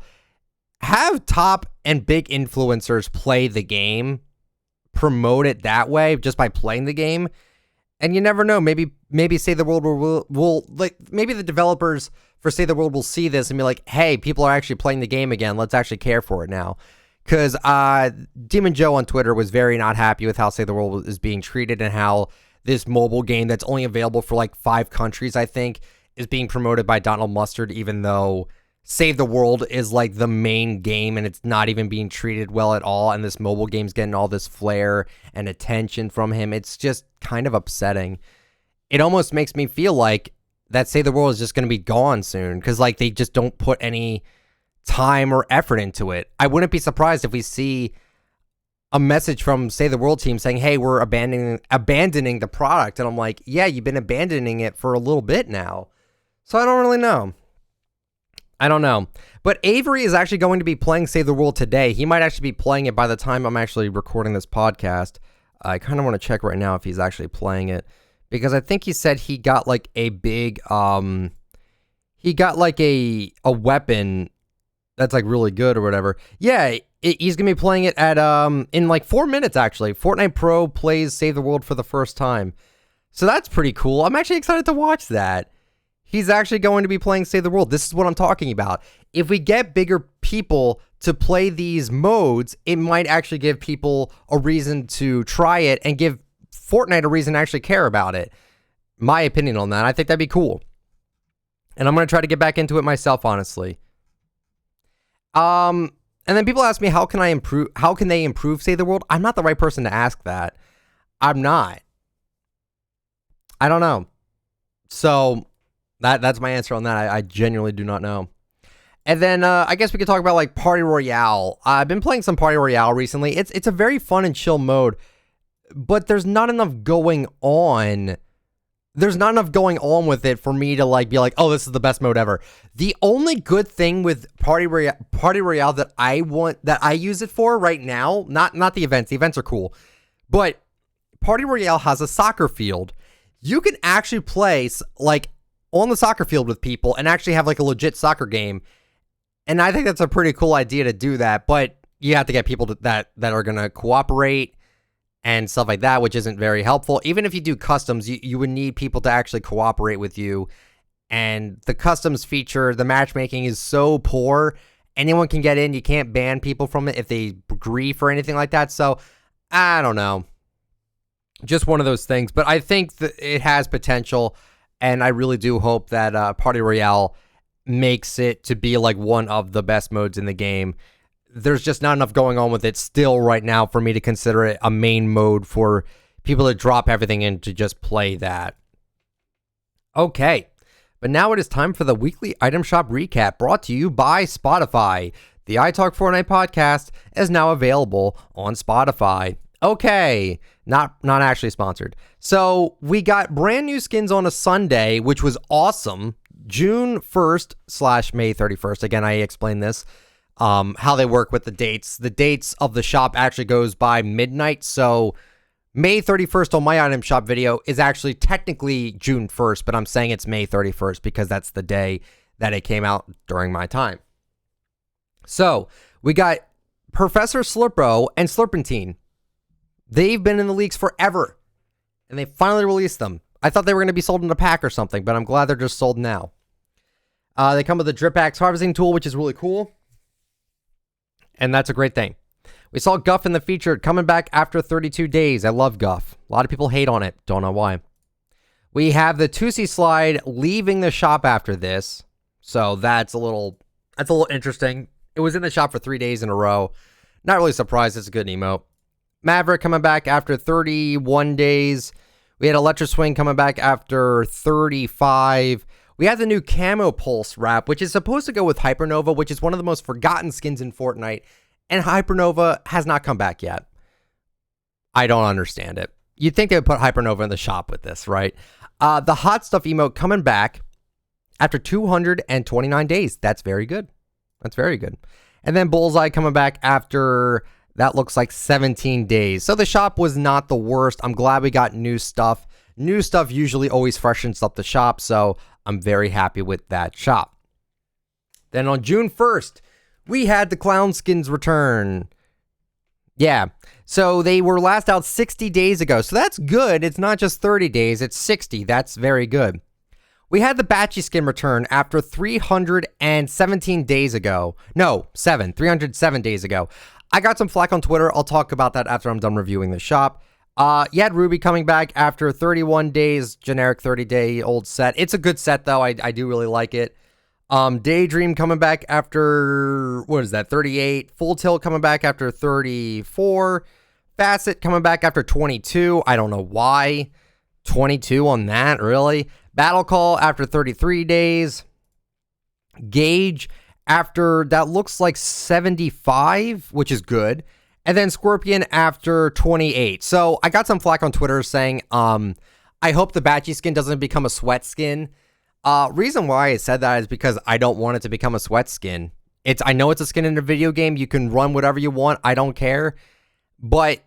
Have top and big influencers play the game, promote it that way just by playing the game, and you never know. Maybe Save the World will like maybe the developers for Save the World will see this and be like, hey, people are actually playing the game again. Let's actually care for it now. Because Demon Joe on Twitter was very not happy with how Save the World is being treated and how this mobile game that's only available for like 5 countries, I think, is being promoted by Donald Mustard, even though Save the World is like the main game and it's not even being treated well at all. And this mobile game's getting all this flair and attention from him. It's just kind of upsetting. It almost makes me feel like that Save the World is just going to be gone soon because like they just don't put any time or effort into it. I wouldn't be surprised if we see a message from Save the World team saying, hey, we're abandoning the product. And I'm like, yeah, you've been abandoning it for a little bit now. So I don't really know. I don't know. But Avery is actually going to be playing Save the World today. He might actually be playing it by the time I'm actually recording this podcast. I kind of want to check right now if he's actually playing it. Because I think he said he got like a big, he got like a weapon that's like really good or whatever. Yeah, he's going to be playing it at, in like 4 minutes actually. Fortnite Pro plays Save the World for the first time. So that's pretty cool. I'm actually excited to watch that. He's actually going to be playing Save the World. This is what I'm talking about. If we get bigger people to play these modes, it might actually give people a reason to try it and give Fortnite a reason to actually care about it. My opinion on that. I think that'd be cool. And I'm going to try to get back into it myself, honestly. And then people ask me, how can they improve Save the World? I'm not the right person to ask that. I'm not. I don't know. So that's my answer on that. I genuinely do not know. And then I guess we could talk about like Party Royale. I've been playing some Party Royale recently. It's a very fun and chill mode, but there's not enough going on. There's not enough going on with it for me to like be like, oh, this is the best mode ever. The only good thing with Party Royale that I use it for right now, not the events. The events are cool, but Party Royale has a soccer field. You can actually play like on the soccer field with people and actually have like a legit soccer game. And I think that's a pretty cool idea to do that, but you have to get people that are going to cooperate and stuff like that, which isn't very helpful. Even if you do customs, you would need people to actually cooperate with you. And the customs feature, the matchmaking is so poor. Anyone can get in. You can't ban people from it if they grief or anything like that. So, I don't know. Just one of those things. But I think that it has potential. And I really do hope that Party Royale makes it to be like one of the best modes in the game. There's just not enough going on with it still right now for me to consider it a main mode for people to drop everything in to just play that. Okay, but now it is time for the weekly item shop recap brought to you by Spotify. The ITalkFortnite podcast is now available on Spotify. Okay, not actually sponsored. So we got brand new skins on a Sunday, which was awesome. June 1st / May 31st. Again, I explained this. How they work with the dates. The dates of the shop actually goes by midnight. So May 31st on my item shop video is actually technically June 1st, but I'm saying it's May 31st because that's the day that it came out during my time. So we got Professor Slurpo and Slurpentine. They've been in the leaks forever, and they finally released them. I thought they were going to be sold in a pack or something, but I'm glad they're just sold now. They come with a drip axe harvesting tool, which is really cool. And that's a great thing. We saw Guff in the featured coming back after 32 days. I love Guff. A lot of people hate on it. Don't know why. We have the Tusi slide leaving the shop after this. So that's a little interesting. It was in the shop for 3 days in a row. Not really surprised. It's a good emote. Maverick coming back after 31 days. We had Electro Swing coming back after 35. We have the new Camo Pulse wrap, which is supposed to go with Hypernova, which is one of the most forgotten skins in Fortnite. And Hypernova has not come back yet. I don't understand it. You'd think they would put Hypernova in the shop with this, right? The Hot Stuff emote coming back after 229 days. That's very good. That's very good. And then Bullseye coming back after That looks like 17 days. So the shop was not the worst. I'm glad we got new stuff. New stuff usually always freshens up the shop, so I'm very happy with that shop. Then on June 1st, we had the clown skins return. Yeah, so they were last out 60 days ago. So that's good. It's not just 30 days, it's 60. That's very good. We had the Batchy skin return after 317 days ago. No, 307 days ago. I got some flack on Twitter. I'll talk about that after I'm done reviewing the shop. You had Ruby coming back after 31 days, generic 30-day-old set. It's a good set, though. I do really like it. Daydream coming back after, 38? Full Tilt coming back after 34. Facet coming back after 22. I don't know why. 22 on that, really? Battle Call after 33 days. Gauge after, that looks like 75, which is good. And then Scorpion after 28. So I got some flack on Twitter saying, I hope the Batchy skin doesn't become a sweat skin. Reason why I said that is because I don't want it to become a sweat skin. I know it's a skin in a video game. You can run whatever you want. I don't care. But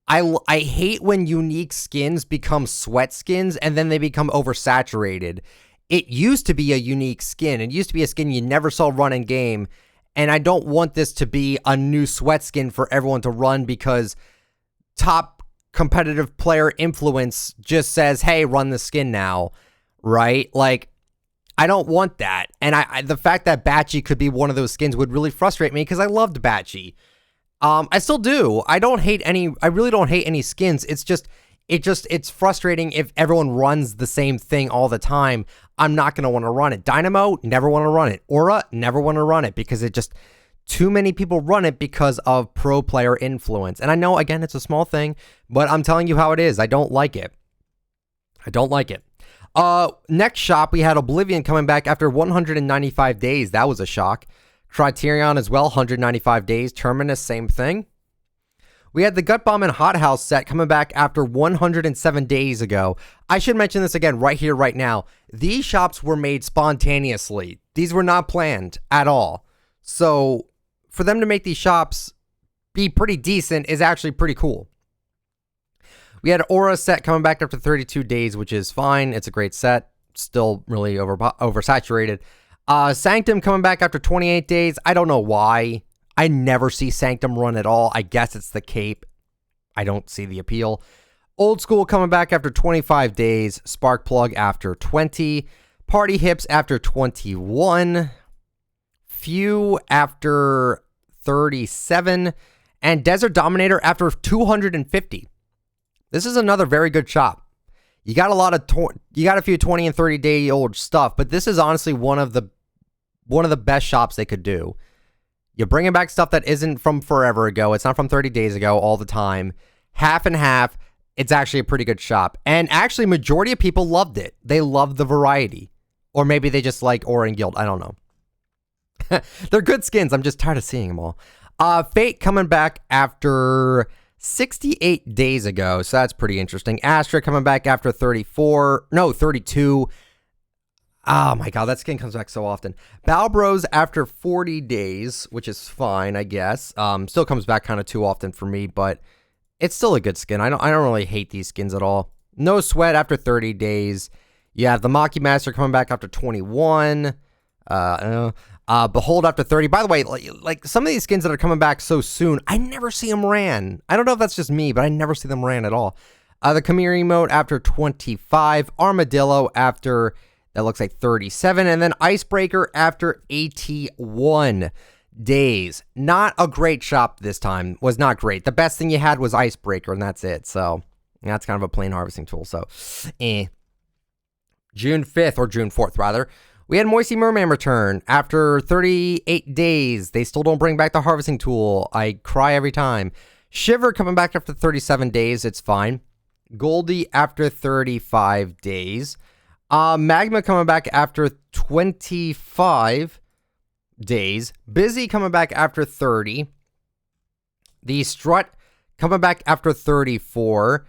I hate when unique skins become sweat skins and then they become oversaturated. It used to be a unique skin. It used to be a skin you never saw run in game. And I don't want this to be a new sweat skin for everyone to run because top competitive player influence just says, hey, run the skin now, right? Like, I don't want that. And the fact that Batchy could be one of those skins would really frustrate me because I loved Batchy. I still do. I really don't hate any skins. It's frustrating if everyone runs the same thing all the time. I'm not going to want to run it. Dynamo, never want to run it. Aura, never want to run it because too many people run it because of pro player influence. And I know, again, it's a small thing, but I'm telling you how it is. I don't like it. Next shop, we had Oblivion coming back after 195 days. That was a shock. Criterion as well, 195 days. Terminus, same thing. We had the Gut Bomb and Hot House set coming back after 107 days ago. I should mention this again right here, right now. These shops were made spontaneously. These were not planned at all. So for them to make these shops be pretty decent is actually pretty cool. We had Aura set coming back after 32 days, which is fine. It's a great set. Still really oversaturated. Sanctum coming back after 28 days. I don't know why. I never see Sanctum run at all. I guess it's the cape. I don't see the appeal. Old School coming back after 25 days. Sparkplug after 20. Party Hips after 21. Few after 37. And Desert Dominator after 250. This is another very good shop. You got a few 20 and 30 day old stuff, but this is honestly one of the best shops they could do. You're bringing back stuff that isn't from forever ago. It's not from 30 days ago all the time. Half and half. It's actually a pretty good shop. And actually, majority of people loved it. They loved the variety. Or maybe they just like Aura and Guild. I don't know. They're good skins. I'm just tired of seeing them all. Fate coming back after 68 days ago, so that's pretty interesting. Astra coming back after 32. Oh my god, that skin comes back so often. Balbros after 40 days, which is fine, I guess. Still comes back kind of too often for me, but it's still a good skin. I don't really hate these skins at all. No Sweat after 30 days. You have the Maki Master coming back after 21. Behold after 30. By the way, like some of these skins that are coming back so soon, I never see them ran. I don't know if that's just me, but I never see them ran at all. The Kamiri mode after 25. Armadillo after, that looks like 37. And then Icebreaker after 81 days. Not a great shop this time. Was not great. The best thing you had was Icebreaker, and that's it. So that's kind of a plain harvesting tool. So, June 5th, or June 4th, rather. We had Moisty Merman return after 38 days. They still don't bring back the harvesting tool. I cry every time. Shiver coming back after 37 days. It's fine. Goldie after 35 days. Magma coming back after 25 days. Busy coming back after 30. The Strut coming back after 34.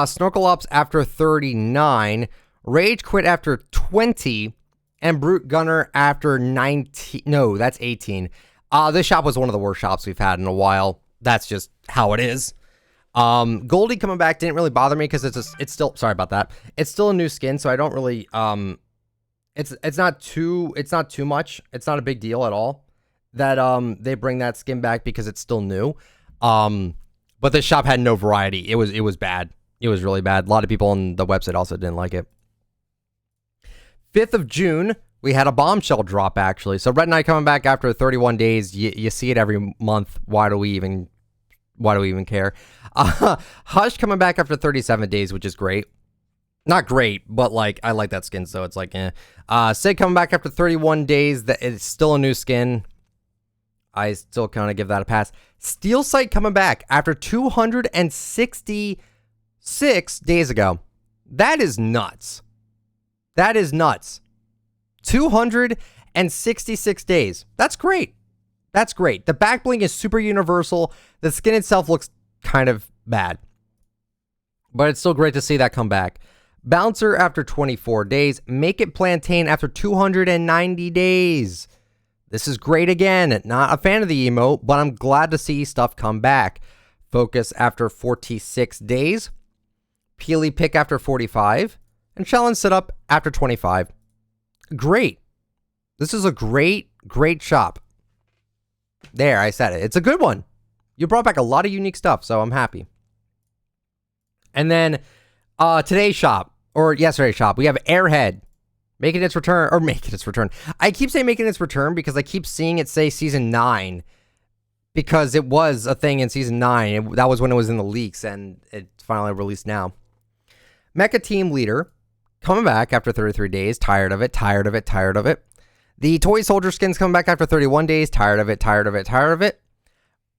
Snorkel Ops after 39. Rage Quit after 20. And Brute Gunner after 19. No, that's 18. This shop was one of the worst shops we've had in a while. That's just how it is. Goldie coming back didn't really bother me because it's still, sorry about that. It's still a new skin, so I don't really, it's not too much. It's not a big deal at all that, they bring that skin back because it's still new. But the shop had no variety. It was bad. It was really bad. A lot of people on the website also didn't like it. 5th of June, we had a bombshell drop, actually. So Red Knight coming back after 31 days. You see it every month. Why do we even care? Hush coming back after 37 days, which is great. Not great, but like I like that skin, so it's like Sid coming back after 31 days. That it's still a new skin. I still kind of give that a pass. Steel Sight coming back after 266 days ago. That is nuts. That is nuts. 266 days. That's great. That's great. The back bling is super universal. The skin itself looks kind of bad, but it's still great to see that come back. Bouncer after 24 days. Make It Plantain after 290 days. This is great again. Not a fan of the emote, but I'm glad to see stuff come back. Focus after 46 days. Peely Pick after 45. And Challenge Setup after 25. Great. This is a great shop. There, I said it. It's a good one. You brought back a lot of unique stuff, so I'm happy. And then today's shop, or yesterday's shop, we have Airhead making its return. I keep saying making its return because I keep seeing it say Season 9 because it was a thing in Season 9. That was when it was in the leaks, and it's finally released now. Mecha Team Leader coming back after 33 days. Tired of it. The Toy Soldier skins coming back after 31 days. Tired of it.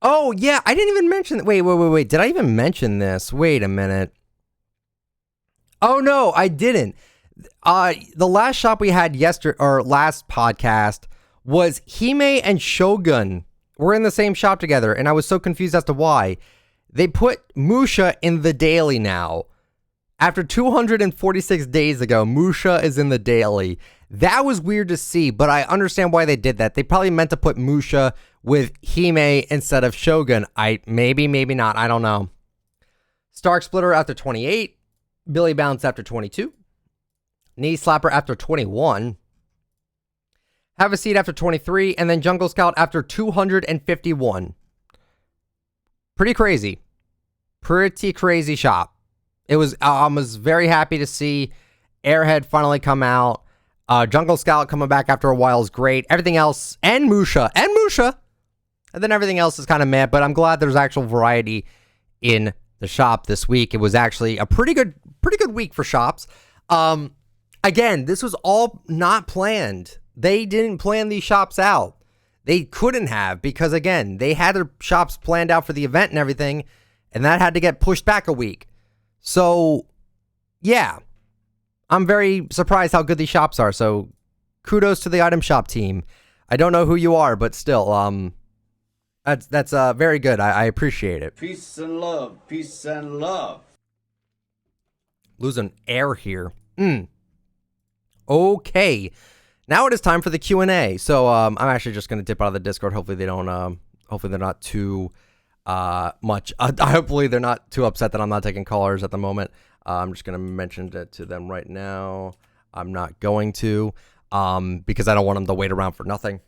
Oh, yeah, I didn't even mention... Wait. Did I even mention this? Wait a minute. Oh, no, I didn't. The last shop we had last podcast was Hime and Shogun. We're in the same shop together, and I was so confused as to why. They put Musha in the daily now. After 246 days ago, Musha is in the daily. That was weird to see, but I understand why they did that. They probably meant to put Musha with Hime instead of Shogun. Maybe not. I don't know. Stark Splitter after 28. Billy Bounce after 22. Knee Slapper after 21. Have a Seat after 23. And then Jungle Scout after 251. Pretty crazy. Pretty crazy shop. I was very happy to see Airhead finally come out. Jungle Scout coming back after a while is great. Everything else, and Musha. And then everything else is kind of meh, but I'm glad there's actual variety in the shop this week. It was actually a pretty good week for shops. Again, this was all not planned. They didn't plan these shops out. They couldn't have, because again, they had their shops planned out for the event and everything, and that had to get pushed back a week. So, yeah, I'm very surprised how good these shops are. So, kudos to the item shop team. I don't know who you are, but still, that's very good. I appreciate it. Peace and love. Peace and love. Losing air here. Okay, now it is time for the Q&A. So, I'm actually just gonna dip out of the Discord. Hopefully they don't. Hopefully they're not too much. Hopefully they're not too upset that I'm not taking callers at the moment. I'm just gonna mention it to them right now. I'm not going to, because I don't want them to wait around for nothing.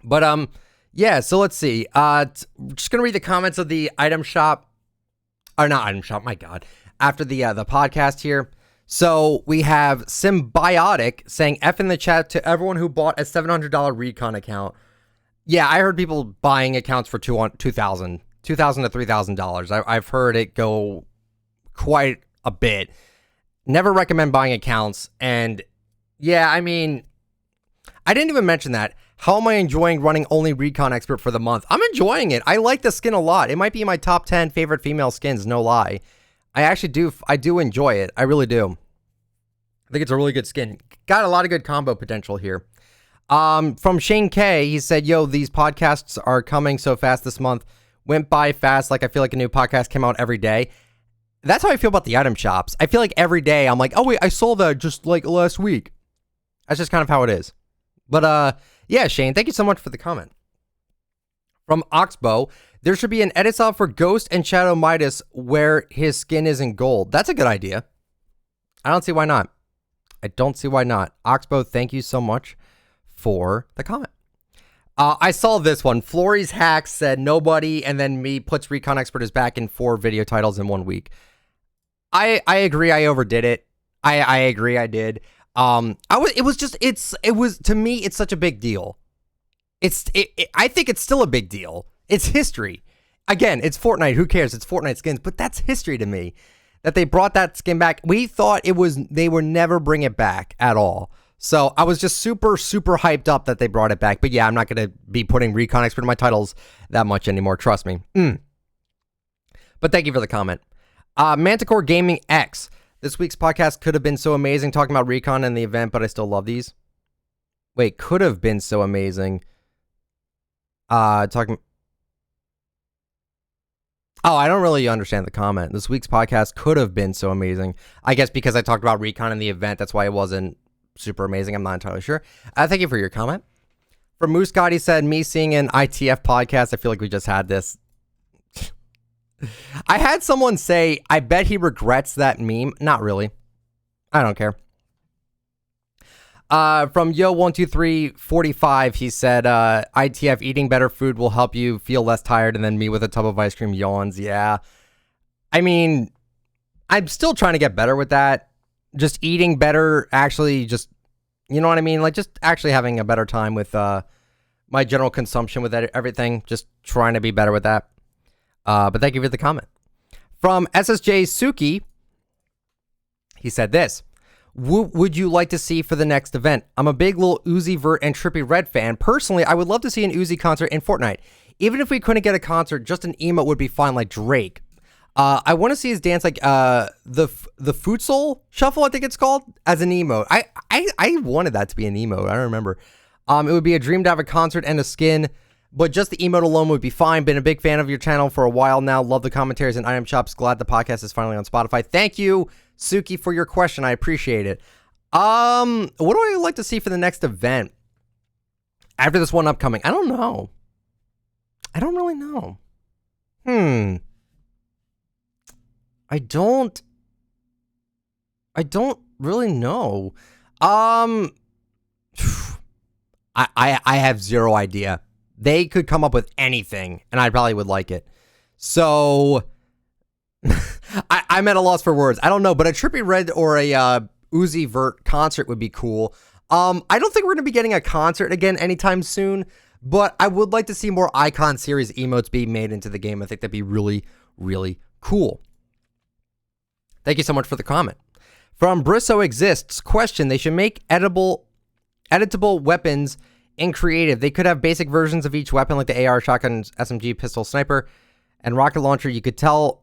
But yeah. So let's see. Just gonna read the comments of the item shop, or not item shop. My God. After the podcast here. So we have Symbiotic saying F in the chat to everyone who bought a $700 recon account. Yeah, I heard people buying accounts for $2,000 to $3,000. I've heard it go quite a bit. Never recommend buying accounts. And yeah, I mean, I didn't even mention that. How am I enjoying running only Recon Expert for the month? I'm enjoying it. I like the skin a lot. It might be in my top 10 favorite female skins, no lie. I actually do. I do enjoy it. I really do. I think it's a really good skin. Got a lot of good combo potential here. From Shane K, he said, yo, these podcasts are coming so fast this month. Went by fast. Like, I feel like a new podcast came out every day. That's how I feel about the item shops. I feel like every day I'm like, oh, wait, I saw that just like last week. That's just kind of how it is. But, yeah, Shane, thank you so much for the comment. From Oxbow, there should be an edit style for Ghost and Shadow Midas where his skin is in gold. That's a good idea. I don't see why not. I don't see why not. Oxbow, thank you so much for the comment. I saw this one. Flory's Hacks said nobody, and then me puts Recon Expert is back in 4 video titles in 1 week. I agree. I overdid it. I agree. I did. It was to me. It's such a big deal. I think it's still a big deal. It's history. Again, it's Fortnite. Who cares? It's Fortnite skins, but that's history to me that they brought that skin back. We thought they would never bring it back at all. So I was just super, super hyped up that they brought it back. But yeah, I'm not going to be putting Recon Expert in my titles that much anymore. Trust me. But thank you for the comment. Manticore Gaming X. This week's podcast could have been so amazing talking about Recon and the event, but I still love these. Wait, could have been so amazing. Talking. Oh, I don't really understand the comment. This week's podcast could have been so amazing. I guess because I talked about Recon and the event, that's why it wasn't super amazing. I'm not entirely sure. Thank you for your comment. From Moose God, he said, me seeing an ITF podcast. I feel like we just had this. I had someone say, I bet he regrets that meme. Not really. I don't care. From Yo12345, he said, ITF, eating better food will help you feel less tired, and then me with a tub of ice cream yawns. Yeah. I mean, I'm still trying to get better with that. Just eating better, actually just, you know what I mean? Like just actually having a better time with my general consumption with everything. Just trying to be better with that. But thank you for the comment. From SSJ Suki, he said this. Would you like to see for the next event? I'm a big Lil Uzi Vert and Trippie Redd fan. Personally, I would love to see an Uzi concert in Fortnite. Even if we couldn't get a concert, just an emote would be fine, like Drake. I want to see his dance like the futsal shuffle, I think it's called, as an emote. I wanted that to be an emote. I don't remember. It would be a dream to have a concert and a skin, but just the emote alone would be fine. Been a big fan of your channel for a while now. Love the commentaries and item shops. Glad the podcast is finally on Spotify. Thank you, Suki, for your question. I appreciate it. What do I like to see for the next event after this one upcoming? I don't know. I don't really know. I don't really know. I have zero idea. They could come up with anything, and I probably would like it. So I'm at a loss for words. I don't know, but a Trippie Redd or a Uzi Vert concert would be cool. I don't think we're going to be getting a concert again anytime soon, but I would like to see more Icon Series emotes being made into the game. I think that'd be really, really cool. Thank you so much for the comment. From Brisso Exists, question, they should make editable weapons in creative. They could have basic versions of each weapon, like the AR, shotgun, SMG, pistol, sniper, and rocket launcher. You could then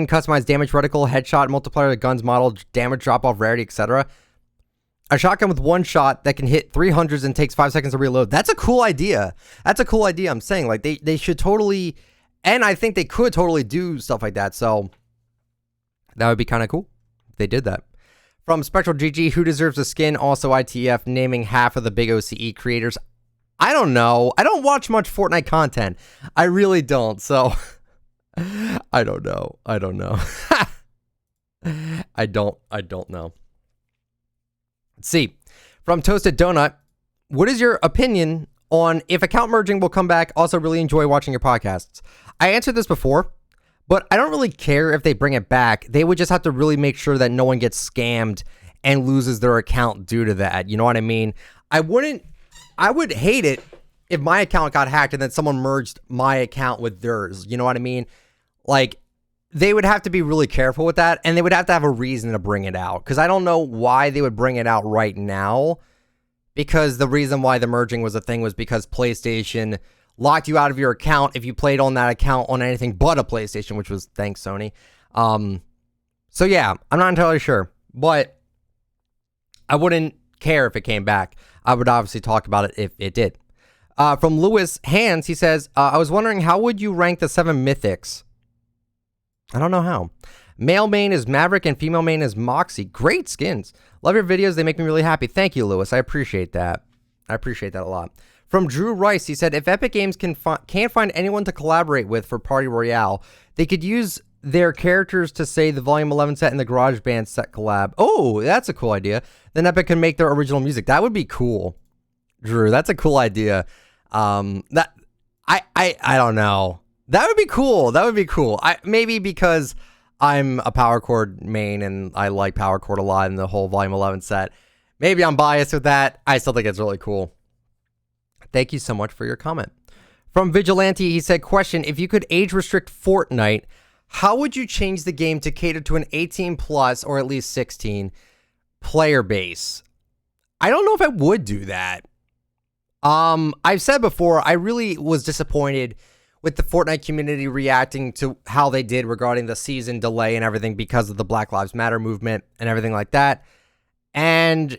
customize damage reticle, headshot, multiplier, guns model, damage drop-off, rarity, etc. A shotgun with one shot that can hit 300s and takes 5 seconds to reload. That's a cool idea. I'm saying, like, they should totally, and I think they could totally do stuff like that. So that would be kind of cool if they did that. From Spectral GG, who deserves a skin? Also ITF, naming half of the big OCE creators. I don't know. I don't watch much Fortnite content. I really don't. So I don't know. I don't know. I don't know. Let's see. From Toasted Donut, what is your opinion on if account merging will come back? Also really enjoy watching your podcasts. I answered this before, but I don't really care if they bring it back. They would just have to really make sure that no one gets scammed and loses their account due to that. You know what I mean? I would hate it if my account got hacked and then someone merged my account with theirs. You know what I mean? Like, they would have to be really careful with that, and they would have to have a reason to bring it out, because I don't know why they would bring it out right now, because the reason why the merging was a thing was because PlayStation locked you out of your account if you played on that account on anything but a PlayStation, which was thanks Sony. So yeah, I'm not entirely sure, but I wouldn't care if it came back. I would obviously talk about it if it did. From Lewis Hands, he says, I was wondering, how would you rank the 7 mythics? I don't know how. Male main is Maverick and female main is Moxie. Great skins. Love your videos. They make me really happy. Thank you, Lewis. I appreciate that. I appreciate that a lot. From Drew Rice, he said, if Epic Games can't find anyone to collaborate with for Party Royale, they could use their characters to say the Volume 11 set and the GarageBand set collab. Oh, that's a cool idea. Then Epic can make their original music. That would be cool, Drew. That's a cool idea. I don't know. That would be cool. That would be cool. Maybe because I'm a Power Chord main and I like Power Chord a lot in the whole Volume 11 set. Maybe I'm biased with that. I still think it's really cool. Thank you so much for your comment. From Vigilante, he said, question, if you could age restrict Fortnite, how would you change the game to cater to an 18 plus or at least 16 player base? I don't know if I would do that. I've said before, I really was disappointed with the Fortnite community reacting to how they did regarding the season delay and everything because of the Black Lives Matter movement and everything like that. And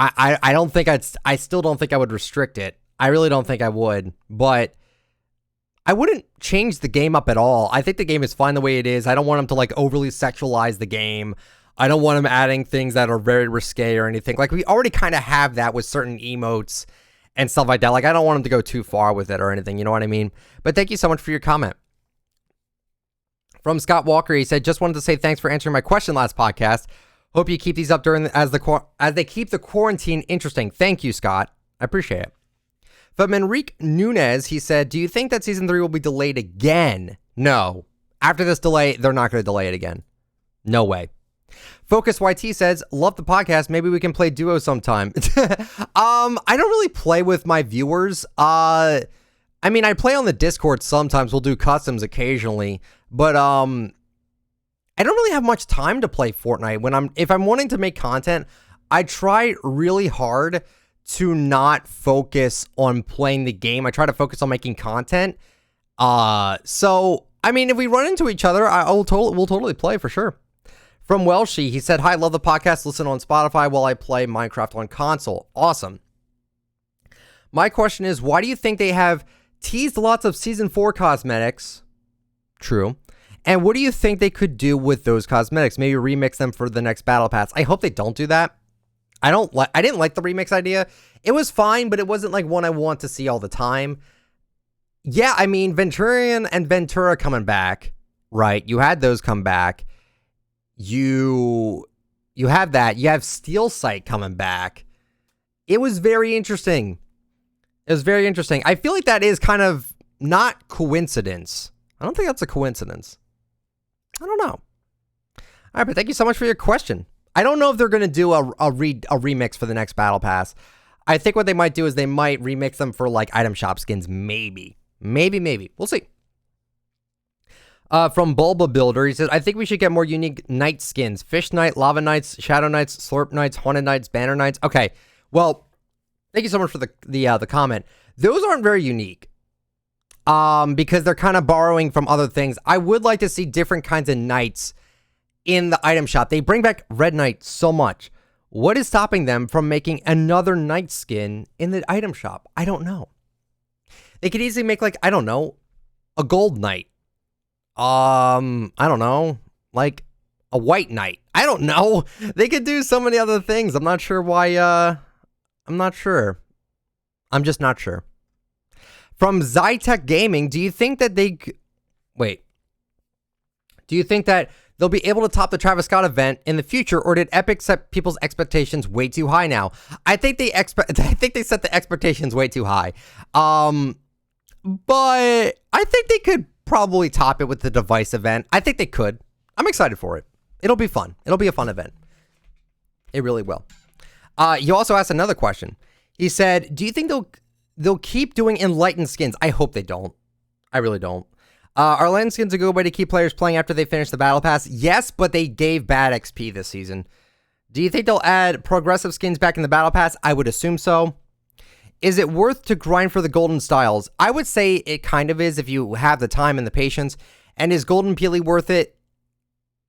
I don't think I still don't think I would restrict it. I really don't think I would, but I wouldn't change the game up at all. I think the game is fine the way it is. I don't want them to like overly sexualize the game. I don't want them adding things that are very risque or anything. Like we already kind of have that with certain emotes and stuff like that. Like I don't want them to go too far with it or anything. You know what I mean? But thank you so much for your comment. From Scott Walker, he said, just wanted to say thanks for answering my question last podcast. Hope you keep these up during as they keep the quarantine interesting. Thank you, Scott. I appreciate it. From Enrique Nunez, he said, do you think that season 3 will be delayed again? No. After this delay, they're not going to delay it again. No way. Focus YT says, love the podcast. Maybe we can play duo sometime. I don't really play with my viewers. I mean, I play on the Discord sometimes. We'll do customs occasionally, but I don't really have much time to play Fortnite. If I'm wanting to make content, I try really hard to not focus on playing the game. I try to focus on making content. So I mean, if we run into each other, we'll totally play for sure. From Welshie, he said, hi, love the podcast. Listen on Spotify while I play Minecraft on console. Awesome. My question is, why do you think they have teased lots of Season 4 cosmetics? True. And what do you think they could do with those cosmetics? Maybe remix them for the next Battle Pass. I hope they don't do that. I didn't like the remix idea. It was fine, but it wasn't like one I want to see all the time. Yeah, I mean, Venturian and Ventura coming back, right? You had those come back. You have that. You have Steel Sight coming back. It was very interesting. It was very interesting. I feel like that is kind of not coincidence. I don't think that's a coincidence. I don't know. All right, but thank you so much for your question. I don't know if they're going to do a remix for the next Battle Pass. I think what they might do is they might remix them for like item shop skins. Maybe. We'll see. From Bulba Builder, he says, I think we should get more unique night skins. Fish Knight, Lava Knights, Shadow Knights, Slurp Knights, Haunted Knights, Banner Knights. Okay, well, thank you so much for the comment. Those aren't very unique. Because they're kind of borrowing from other things. I would like to see different kinds of knights in the item shop. They bring back Red Knight so much. What is stopping them from making another knight skin in the item shop? I don't know. They could easily make, like, I don't know, a gold knight. I don't know, like a white knight. I don't know. They could do so many other things. I'm not sure why. I'm not sure. I'm just not sure. From Zytech Gaming, do you think that do you think that they'll be able to top the Travis Scott event in the future, or did Epic set people's expectations way too high now? I think they set the expectations way too high. But I think they could probably top it with the device event. I think they could. I'm excited for it. It'll be fun. It'll be a fun event. It really will. You also asked another question. He said, do you think they'll keep doing enlightened skins? I hope they don't. I really don't. Are enlightened skins a good way to keep players playing after they finish the battle pass? Yes, but they gave bad XP this season. Do you think they'll add progressive skins back in the battle pass? I would assume so. Is it worth to grind for the golden styles? I would say it kind of is if you have the time and the patience. And is Golden Peely worth it?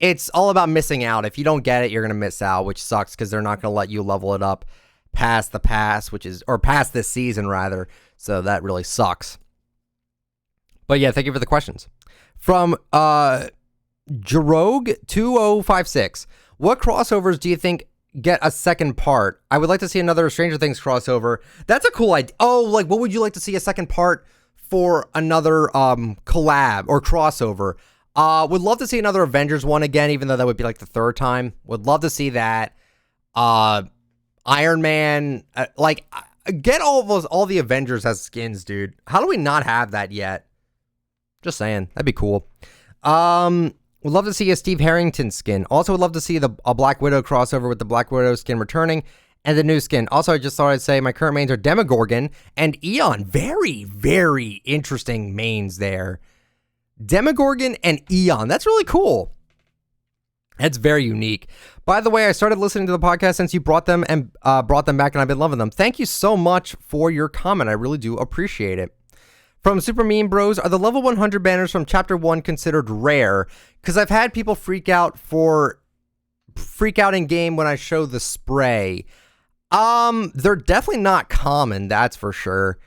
It's all about missing out. If you don't get it, you're going to miss out, which sucks because they're not going to let you level it up past the pass, or past this season rather. So that really sucks. But yeah, thank you for the questions. From Jarogue2056, what crossovers do you think get a second part. I would like to see another Stranger Things crossover. That's a cool idea. Oh, like what would you like to see a second part for another collab or crossover? Would love to see another Avengers one again, even though that would be like the third time. Would love to see that. Iron Man, get all the Avengers as skins, dude. How do we not have that yet? Just saying, that'd be cool. Would love to see a Steve Harrington skin. Also, would love to see a Black Widow crossover with the Black Widow skin returning and the new skin. Also, I just thought I'd say my current mains are Demogorgon and Eon. Very, very interesting mains there. Demogorgon and Eon. That's really cool. That's very unique. By the way, I started listening to the podcast since you brought them back, and I've been loving them. Thank you so much for your comment. I really do appreciate it. From Super Meme Bros, are the level 100 banners from Chapter 1 considered rare? Because I've had people freak out in game when I show the spray. They're definitely not common, that's for sure.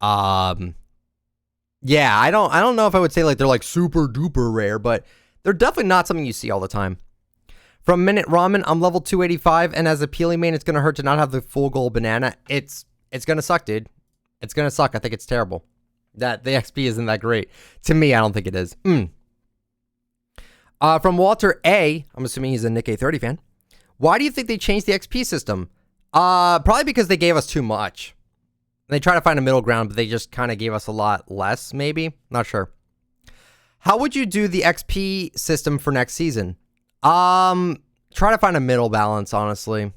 Yeah, I don't know if I would say like they're like super duper rare, but they're definitely not something you see all the time. From Minute Ramen, I'm level 285, and as a peeling main, it's gonna hurt to not have the full gold banana. It's gonna suck, dude. It's gonna suck. I think it's terrible. That the XP isn't that great. To me, I don't think it is. From Walter A, I'm assuming he's a Nick A30 fan. Why do you think they changed the XP system? Probably because they gave us too much. They try to find a middle ground, but they just kind of gave us a lot less, maybe? Not sure. How would you do the XP system for next season? Try to find a middle balance, honestly.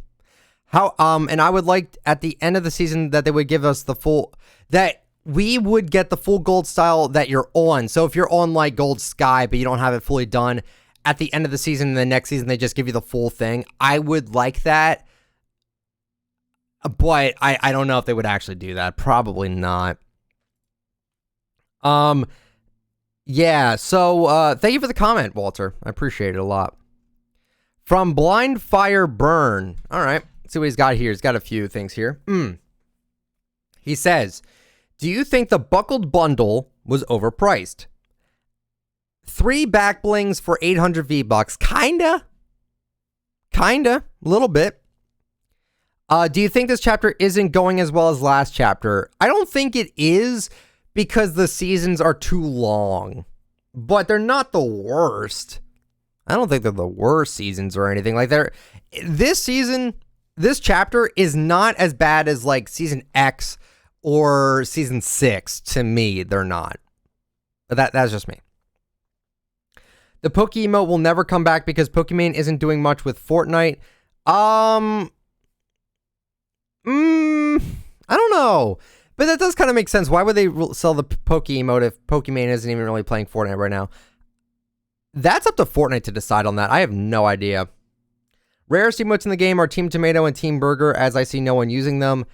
And I would like at the end of the season that they would give us that we would get the full gold style that you're on. So if you're on like Gold Sky, but you don't have it fully done, at the end of the season, the next season, they just give you the full thing. I would like that. But I don't know if they would actually do that. Probably not. Yeah, so thank you for the comment, Walter. I appreciate it a lot. From Blind Fire Burn. All right, let's see what he's got here. He's got a few things here. He says, do you think the buckled bundle was overpriced? 3 back blings for 800 V-Bucks. Kinda. A little bit. Do you think this chapter isn't going as well as last chapter? I don't think it is because the seasons are too long. But they're not the worst. I don't think they're the worst seasons or anything. Like this season, this chapter is not as bad as like Season X or Season 6. To me, they're not. That's just me. The Poke emote will never come back because Pokemon isn't doing much with Fortnite. I don't know. But that does kind of make sense. Why would they sell the Poke emote if Pokemon isn't even really playing Fortnite right now? That's up to Fortnite to decide on that. I have no idea. Rarest emotes in the game are Team Tomato and Team Burger, as I see no one using them.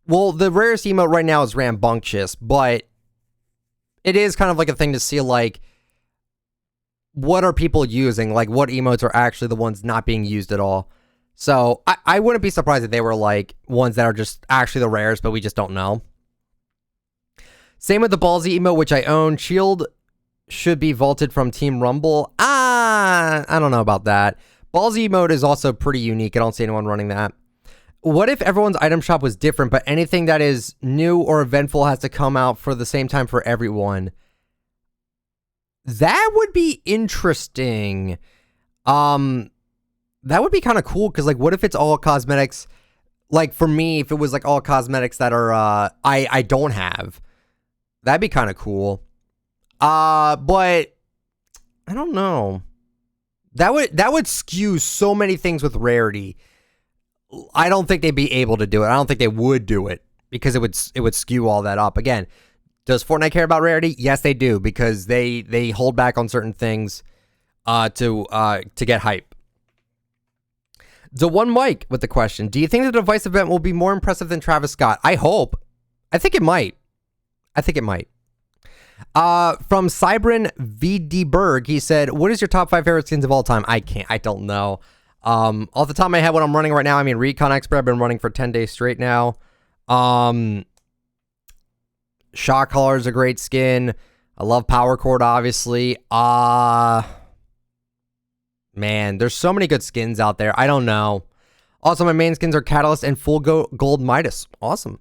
Well, the rarest emote right now is Rambunctious, but it is kind of like a thing to see, like, what are people using? Like, what emotes are actually the ones not being used at all? So, I wouldn't be surprised if they were, like, ones that are just actually the rarest, but we just don't know. Same with the Ballsy emote, which I own. Shield should be vaulted from Team Rumble. I don't know about that. Ballsy emote is also pretty unique. I don't see anyone running that. What if everyone's item shop was different, but anything that is new or eventful has to come out for the same time for everyone? That would be interesting. That would be kind of cool, because, like, what if it's all cosmetics? Like, for me, if it was, like, all cosmetics that are, I don't have. That'd be kind of cool. But I don't know. That would skew so many things with rarity. I don't think they'd be able to do it. I don't think they would do it because it would skew all that up. Again, does Fortnite care about rarity? Yes, they do, because they hold back on certain things to get hype. The one Mike with the question: do you think the device event will be more impressive than Travis Scott? I hope. I think it might. From Cybrin VD Berg, he said, what is your top 5 favorite skins of all time? I don't know. Off the top of my head, what I'm running right now, I mean, Recon Expert, I've been running for 10 days straight now. Shock Collar is a great skin. I love Power Chord, obviously. Man, there's so many good skins out there. I don't know. Also, my main skins are Catalyst and Full Gold Midas. Awesome.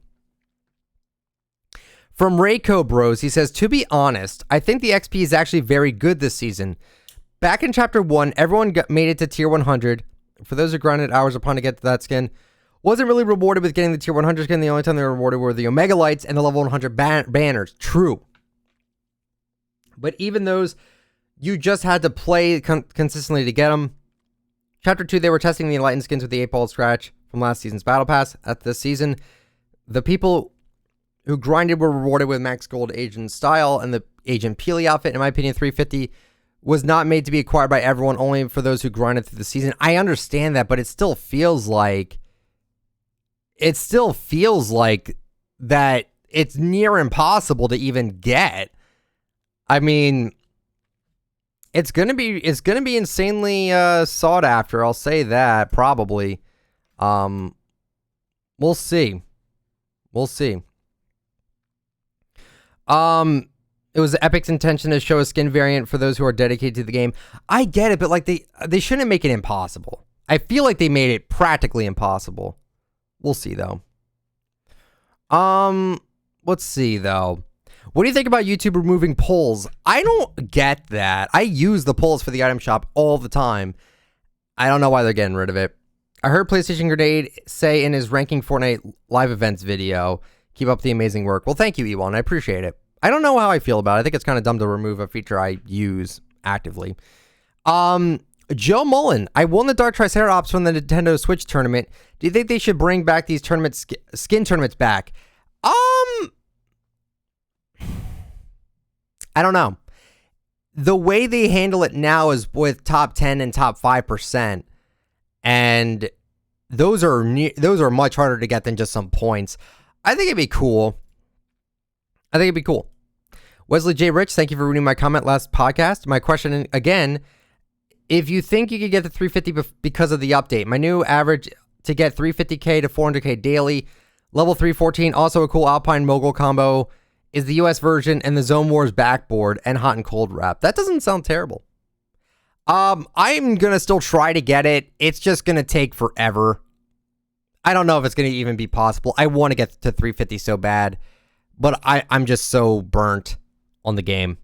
From Rayco Bros, he says, to be honest, I think the XP is actually very good this season. Back in Chapter 1, everyone made it to Tier 100. For those who grinded hours upon to get to that skin, wasn't really rewarded with getting the Tier 100 skin. The only time they were rewarded were the Omega Lights and the level 100 banners. True. But even those, you just had to play consistently to get them. Chapter 2, they were testing the Enlightened skins with the 8-ball scratch from last season's Battle Pass. At this season, the people who grinded were rewarded with Max Gold Agent Style and the Agent Peely outfit. In my opinion, 350 was not made to be acquired by everyone, only for those who grinded through the season. I understand that, but it still feels like that it's near impossible to even get. I mean, it's gonna be insanely sought after. I'll say that probably. We'll see. It was Epic's intention to show a skin variant for those who are dedicated to the game. I get it, but like they shouldn't make it impossible. I feel like they made it practically impossible. We'll see though. Let's see though. What do you think about YouTube removing polls? I don't get that. I use the polls for the item shop all the time. I don't know why they're getting rid of it. I heard PlayStation Grenade say in his ranking Fortnite live events video, keep up the amazing work. Well, thank you, Ewan. I appreciate it. I don't know how I feel about it. I think it's kind of dumb to remove a feature I use actively. Joe Mullen, I won the Dark Triceratops from the Nintendo Switch tournament. Do you think they should bring back these tournaments, skin tournaments back? I don't know. The way they handle it now is with top 10 and top 5%. And those are much harder to get than just some points. I think it'd be cool. Wesley J. Rich, thank you for reading my comment last podcast. My question again, if you think you could get the 350 because of the update, my new average to get 350k to 400k daily, level 314, also a cool Alpine Mogul combo, is the US version and the Zone Wars backboard and hot and cold wrap. That doesn't sound terrible. I'm going to still try to get it. It's just going to take forever. I don't know if it's going to even be possible. I want to get to 350 so bad, but I'm just so burnt on the game.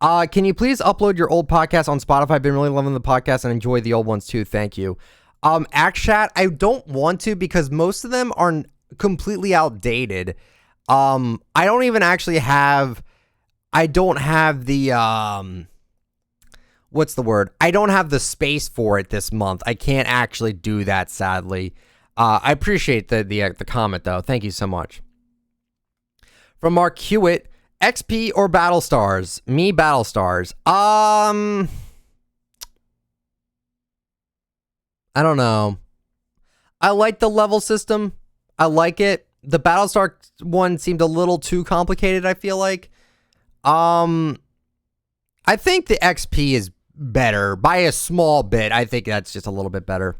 Can you please upload your old podcast on Spotify? I've been really loving the podcast and enjoy the old ones too. Thank you. Act I don't want to because most of them are completely outdated. I don't even actually have, I don't have the, what's the word? I don't have the space for it this month. I can't actually do that, sadly. I appreciate the comment though. Thank you so much. From Mark Hewitt, XP or Battle Stars? Me, Battle Stars. I don't know. I like the level system. I like it. The Battlestar one seemed a little too complicated, I feel like. I think the XP is better by a small bit. I think that's just a little bit better.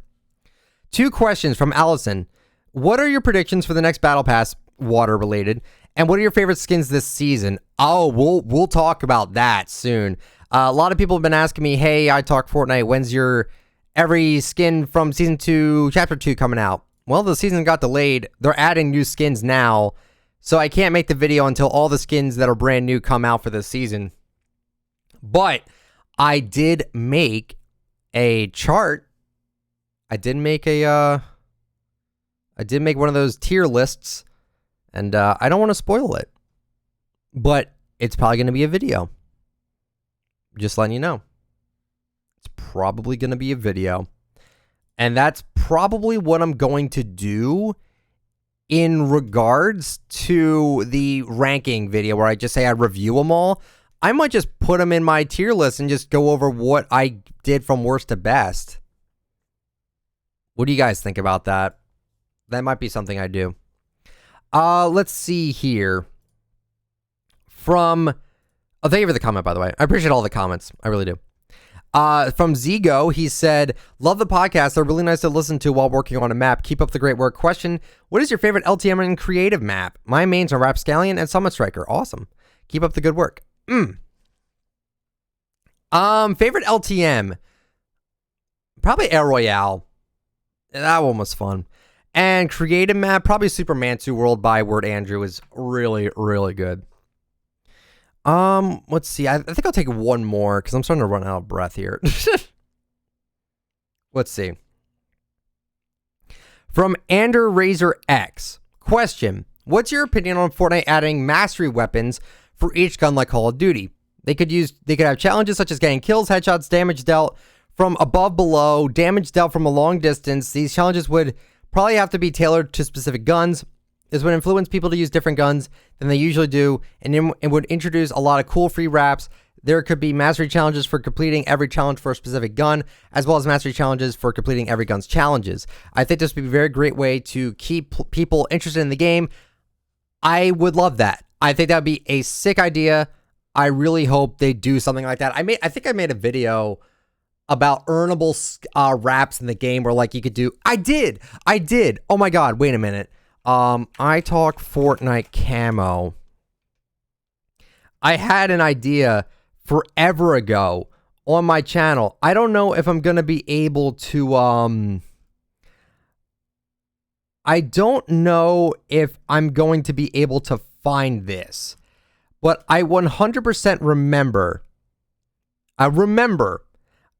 2 questions from Allison. What are your predictions for the next Battle Pass, water related? And what are your favorite skins this season? Oh, we'll talk about that soon. A lot of people have been asking me, hey, ITalkFortnite, when's your every skin from Season 2, Chapter 2 coming out? Well, the season got delayed. They're adding new skins now, so I can't make the video until all the skins that are brand new come out for this season. But I did make a chart. I did make one of those tier lists, and I don't want to spoil it, but it's probably going to be a video. Just letting you know. It's probably going to be a video. And that's probably what I'm going to do in regards to the ranking video where I just say I review them all. I might just put them in my tier list and just go over what I did from worst to best. What do you guys think about that? That might be something I do. Let's see here. Thank you for the comment, by the way. I appreciate all the comments. I really do. From Zigo, he said, love the podcast. They're really nice to listen to while working on a map. Keep up the great work. Question, what is your favorite LTM and creative map? My mains are Rapscallion and Summit Striker. Awesome. Keep up the good work. Favorite LTM. Probably Air Royale. That one was fun. And creative map, probably Superman 2 World by Word Andrew is really, really good. Let's see. I think I'll take one more because I'm starting to run out of breath here. Let's see. From Ander Razor X. Question. What's your opinion on Fortnite adding mastery weapons for each gun like Call of Duty? They could have challenges such as getting kills, headshots, damage dealt from above, below, damage dealt from a long distance. These challenges would probably have to be tailored to specific guns. This would influence people to use different guns than they usually do, and it would introduce a lot of cool free wraps. There could be mastery challenges for completing every challenge for a specific gun, as well as mastery challenges for completing every gun's challenges. I think this would be a very great way to keep people interested in the game. I would love that. I think that would be a sick idea. I really hope they do something like that. I think I made a video about earnable wraps in the game where like you could do. I did. Oh my God. Wait a minute. ITalkFortnite camo. I had an idea forever ago on my channel. I don't know if I'm going to be able to, I don't know if I'm going to be able to find this, but I 100% remember.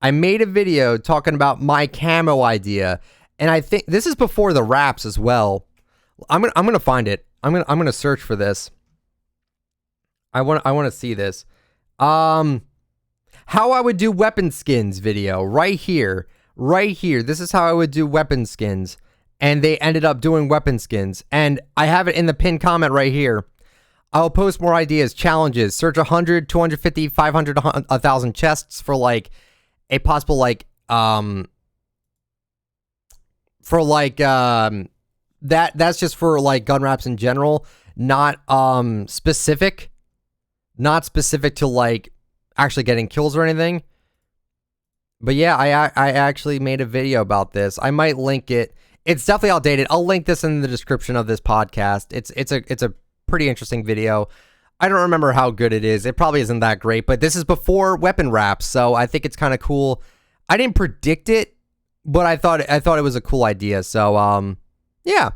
I made a video talking about my camo idea, and I think this is before the wraps as well. I'm gonna find it. I'm gonna search for this. I want to see this. How I would do weapon skins video right here. This is how I would do weapon skins, and they ended up doing weapon skins, and I have it in the pinned comment right here. I'll post more ideas, challenges, search 100, 250, 500, 1,000 chests for like a possible like that's just for like gun wraps in general, not specific to like actually getting kills or anything. But yeah, I actually made a video about this. I might link it. It's definitely outdated. I'll link this in the description of this podcast. It's a pretty interesting video. I don't remember how good it is. It probably isn't that great, but this is before weapon wraps, so I think it's kind of cool. I didn't predict it, but I thought it was a cool idea. So yeah.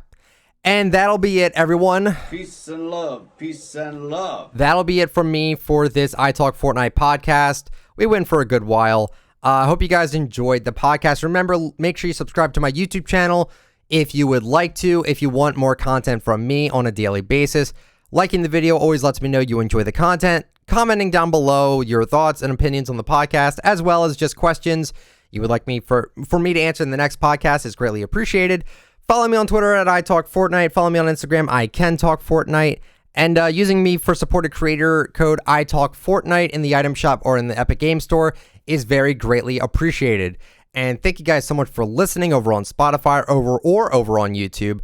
And that'll be it, everyone. Peace and love. Peace and love. That'll be it from me for this ITalkFortnite podcast. We went for a good while. I hope you guys enjoyed the podcast. Remember, make sure you subscribe to my YouTube channel if you would like to, if you want more content from me on a daily basis. Liking the video always lets me know you enjoy the content. Commenting down below your thoughts and opinions on the podcast, as well as just questions you would like me for me to answer in the next podcast is greatly appreciated. Follow me on Twitter at ITalkFortnite. Follow me on Instagram, ICanTalkFortnite. And using me for supported creator code ITalkFortnite in the item shop or in the Epic Game Store is very greatly appreciated. And thank you guys so much for listening over on Spotify or over on YouTube.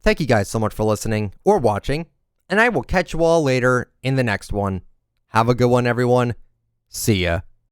Thank you guys so much for listening or watching. And I will catch you all later in the next one. Have a good one, everyone. See ya.